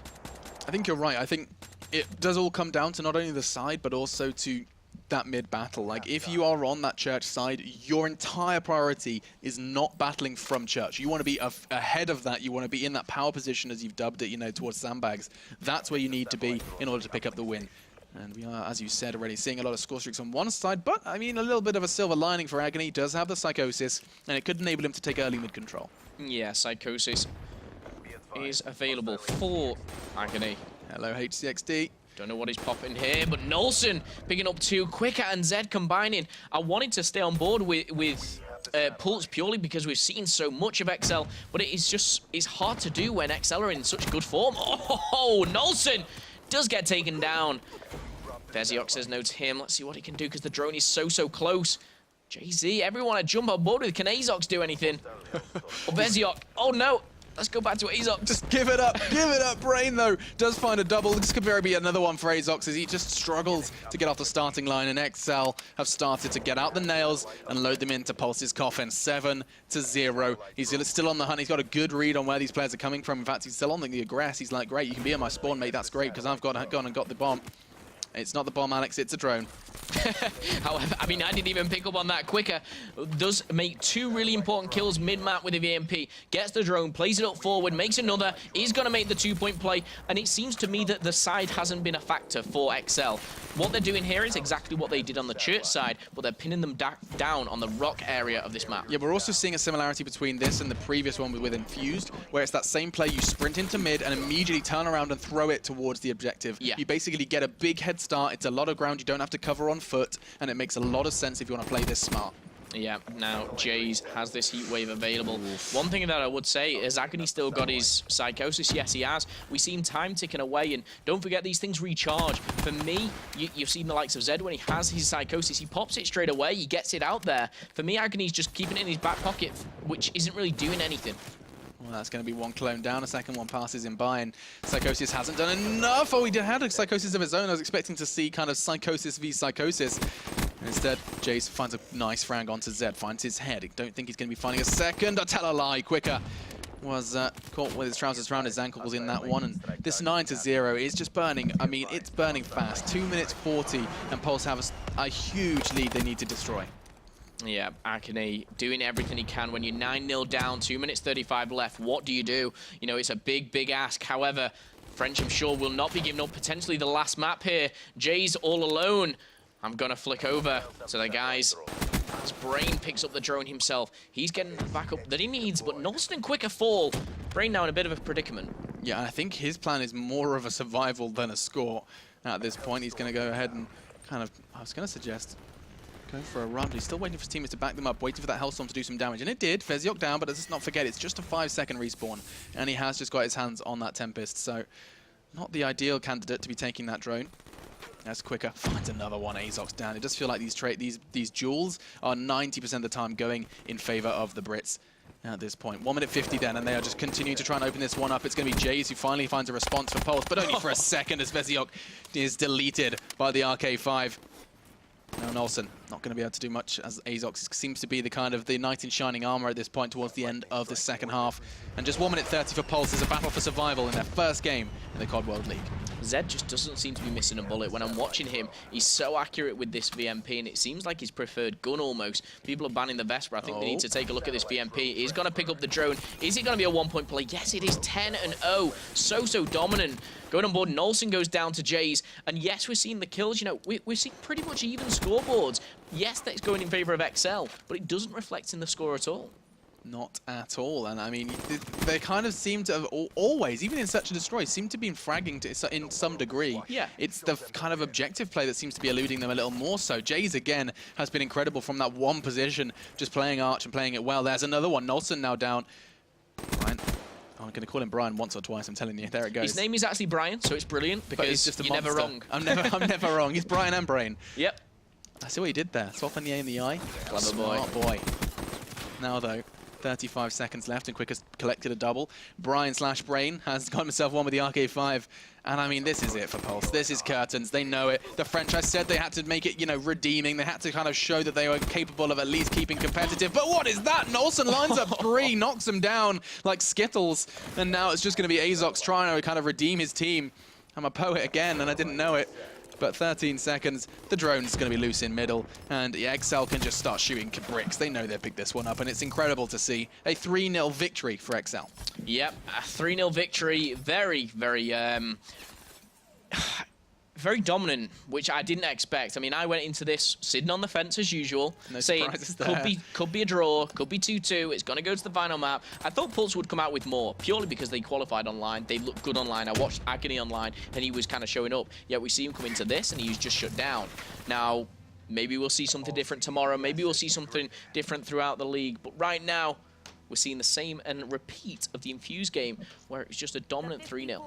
I think you're right. I think it does all come down to not only the side, but also to that mid-battle. Like, if you are on that church side, your entire priority is not battling from church. You want to be ahead of that. You want to be in that power position, as you've dubbed it, you know, towards sandbags. That's where you need to be in order to pick up the win. And we are, as you said already, seeing a lot of score streaks on one side, but, I mean, a little bit of a silver lining for Agony. He does have the Psychosis, and it could enable him to take early mid-control. Yeah, Psychosis is available for Agony. Hello, HCXD. Don't know what he's popping here, but Nolson picking up 2, Quicker and Zed combining. I wanted to stay on board with Pulse purely because we've seen so much of XL, but it's hard to do when XL are in such good form. Oh, Nolson does get taken down. Veziox says no to him. Let's see what he can do because the drone is so close. JZ, everyone had jump on board with. Can Azox do anything? Or Veziox. Oh no. Let's go back to Azox. Just give it up. Give it up. Brain, though, does find a double. This could very be another one for Azox as he just struggles to get off the starting line. And XL have started to get out the nails and load them into Pulse's coffin. 7-0. He's still on the hunt. He's got a good read on where these players are coming from. In fact, he's still on the aggress. He's like, great, you can be in my spawn, mate. That's great because I've gone and got the bomb. It's not the bomb, Alex. It's a drone. However, I mean, I didn't even pick up on that. Quicker does make 2 really important kills mid-map with the VMP. Gets the drone, plays it up forward, makes another. Is going to make the 2-point play. And it seems to me that the side hasn't been a factor for XL. What they're doing here is exactly what they did on the church side, but they're pinning them down on the rock area of this map. Yeah, we're also seeing a similarity between this and the previous one with Infused, where it's that same play. You sprint into mid and immediately turn around and throw it towards the objective. Yeah. You basically get a big head start. It's a lot of ground you don't have to cover on foot, and it makes a lot of sense if you want to play this smart. Yeah, now Jays has this heat wave available. One thing that I would say is Agony still got his Psychosis. Yes, he has. We've seen time ticking away, and don't forget these things recharge. For me, you've seen the likes of Zed when he has his Psychosis. He pops it straight away. He gets it out there. For me, Agony's just keeping it in his back pocket, which isn't really doing anything. Well, that's going to be one clone down. A second one passes him by, and Psychosis hasn't done enough. Oh, he had a Psychosis of his own. I was expecting to see kind of Psychosis v Psychosis. Instead, Jace finds a nice frag onto Zed, finds his head. I don't think he's going to be finding a second. I tell a lie. Quicker was caught with his trousers around his ankles in that one. And this 9-0 is just burning. I mean, it's burning fast. 2 minutes 40, and Pulse have a huge lead they need to destroy. Yeah, Agony doing everything he can. When you're 9-0 down, 2 minutes 35 left, what do you do? You know, it's a big ask. However, French, I'm sure, will not be giving up potentially the last map here. Jay's all alone. I'm going to flick over to the guys. His Brain picks up the drone himself. He's getting the backup that he needs, but Nolson and Quicker fall. Brain now in a bit of a predicament. Yeah, I think his plan is more of a survival than a score at this point. He's going to go ahead and kind of, I was going to suggest, go for a run, but he's still waiting for his teammates to back them up, waiting for that Hellstorm to do some damage. And it did. Veziox down, but let's not forget, it's just a 5-second respawn. And he has just got his hands on that Tempest, so not the ideal candidate to be taking that drone. That's Quicker. Finds another one. Azox down. It does feel like these duels are 90% of the time going in favor of the Brits at this point. 1 minute 50 then, and they are just continuing to try and open this one up. It's going to be Jays who finally finds a response for Pulse, but only for a second as Veziox is deleted by the RK5. Now Nolson not going to be able to do much as Azox seems to be the kind of the knight in shining armor at this point towards the end of the second half. And just 1 minute 30 for Pulse is a battle for survival in their first game in the COD World League. Zed just doesn't seem to be missing a bullet. When I'm watching him, he's so accurate with this VMP, and it seems like his preferred gun almost. People are banning the Vesper. I think they need to take a look at this VMP. He's going to pick up the drone. Is it going to be a one-point play? Yes, it is. 10-0. So dominant. Going on board, Nolson goes down to Jays. And yes, we're seeing the kills. You know, we're seeing pretty much even scoreboards. Yes, that's going in favor of XL, but it doesn't reflect in the score at all. Not at all, and I mean, they kind of seem to have always, even in Search and Destroy, seem to be fragging in some degree. Yeah. It's the kind of objective play that seems to be eluding them a little more so. Jays, again, has been incredible from that one position, just playing Arch and playing it well. There's another one. Nolson now down. Brian. I'm going to call him Brian once or twice, I'm telling you. There it goes. His name is actually Brian, so it's brilliant, because just you're never wrong. I'm never wrong. He's Brian and Brain. Yep. I see what he did there. Soften the A in the eye. Clever Smart boy. Now, though, 35 seconds left, and Quick has collected a double. Brian/Brain has got himself one with the RK5. And I mean, this is it for Pulse. This is curtains. They know it. The French, I said they had to make it, you know, redeeming. They had to kind of show that they were capable of at least keeping competitive. But what is that? Nolson lines up 3, knocks him down like Skittles. And now it's just going to be Azox trying to kind of redeem his team. I'm a poet again, and I didn't know it. But 13 seconds, the drone's going to be loose in middle, and XL can just start shooting bricks. They know they'll pick this one up, and it's incredible to see a 3-0 victory for XL. Yep, a 3-0 victory. Very, very dominant, which I didn't expect. I mean, I went into this sitting on the fence as usual, saying could be a draw, could be 2-2, it's going to go to the final map. I thought Pulse would come out with more, purely because they qualified online. They looked good online. I watched Agony online, and he was kind of showing up. Yet we see him come into this, and he's just shut down. Now, maybe we'll see something different tomorrow. Maybe we'll see something different throughout the league. But right now, we're seeing the same and repeat of the Infuse game, where it's just a dominant 3-0.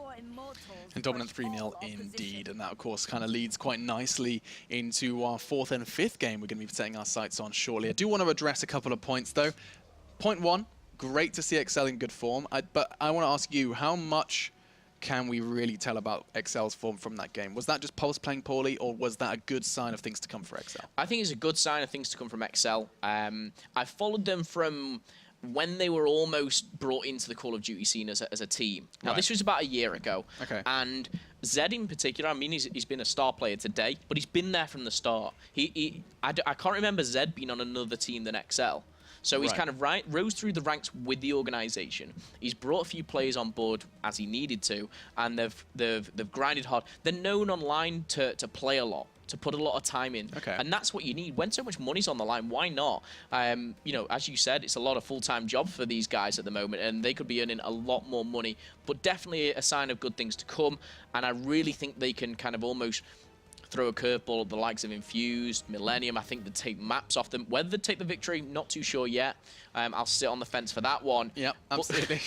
And dominant 3-0 indeed, and that of course kind of leads quite nicely into our 4th and 5th game we're going to be setting our sights on shortly. I do want to address a couple of points though. Point 1, great to see XL in good form, but I want to ask you, how much can we really tell about XL's form from that game? Was that just Pulse playing poorly, or was that a good sign of things to come for XL? I think it's a good sign of things to come from XL. I followed them from when they were almost brought into the Call of Duty scene as a team. Now, this was about a year ago. Okay. And Zed in particular, I mean, he's been a star player today, but he's been there from the start. I can't remember Zed being on another team than XL. So he's kind of rose through the ranks with the organization. He's brought a few players on board as he needed to, and they've grinded hard. They're known online to play a lot, to put a lot of time in. Okay. And that's what you need. When so much money's on the line, why not? You know, as you said, it's a lot of full-time job for these guys at the moment, and they could be earning a lot more money, but definitely a sign of good things to come. And I really think they can kind of almost throw a curveball at the likes of Infused, Millennium. I think they take maps off them. Whether they take the victory, not too sure yet. I'll sit on the fence for that one. Yep, absolutely.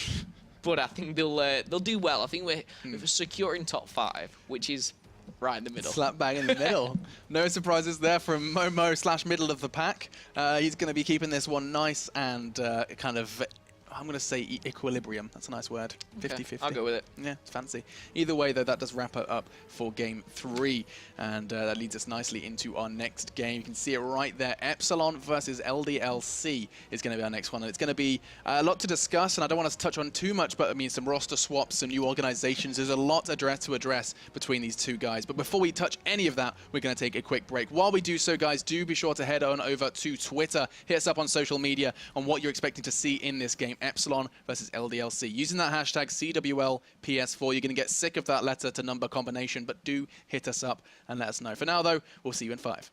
But I think they'll do well. I think we're securing top 5, which is right in the middle. Slap bang in the middle. No surprises there from Momo/middle of the pack. He's going to be keeping this one nice and kind of, I'm going to say equilibrium. That's a nice word. 50-50. I'll go with it. Yeah, it's fancy. Either way, though, that does wrap it up for Game 3. And that leads us nicely into our next game. You can see it right there. Epsilon versus LDLC is going to be our next one. And it's going to be a lot to discuss, and I don't want us to touch on too much, but I mean, some roster swaps, some new organizations. There's a lot to address between these two guys. But before we touch any of that, we're going to take a quick break. While we do so, guys, do be sure to head on over to Twitter. Hit us up on social media on what you're expecting to see in this game. Epsilon versus LDLC. Using that hashtag CWLPS4, you're going to get sick of that letter to number combination, but do hit us up and let us know. For now, though, we'll see you in 5.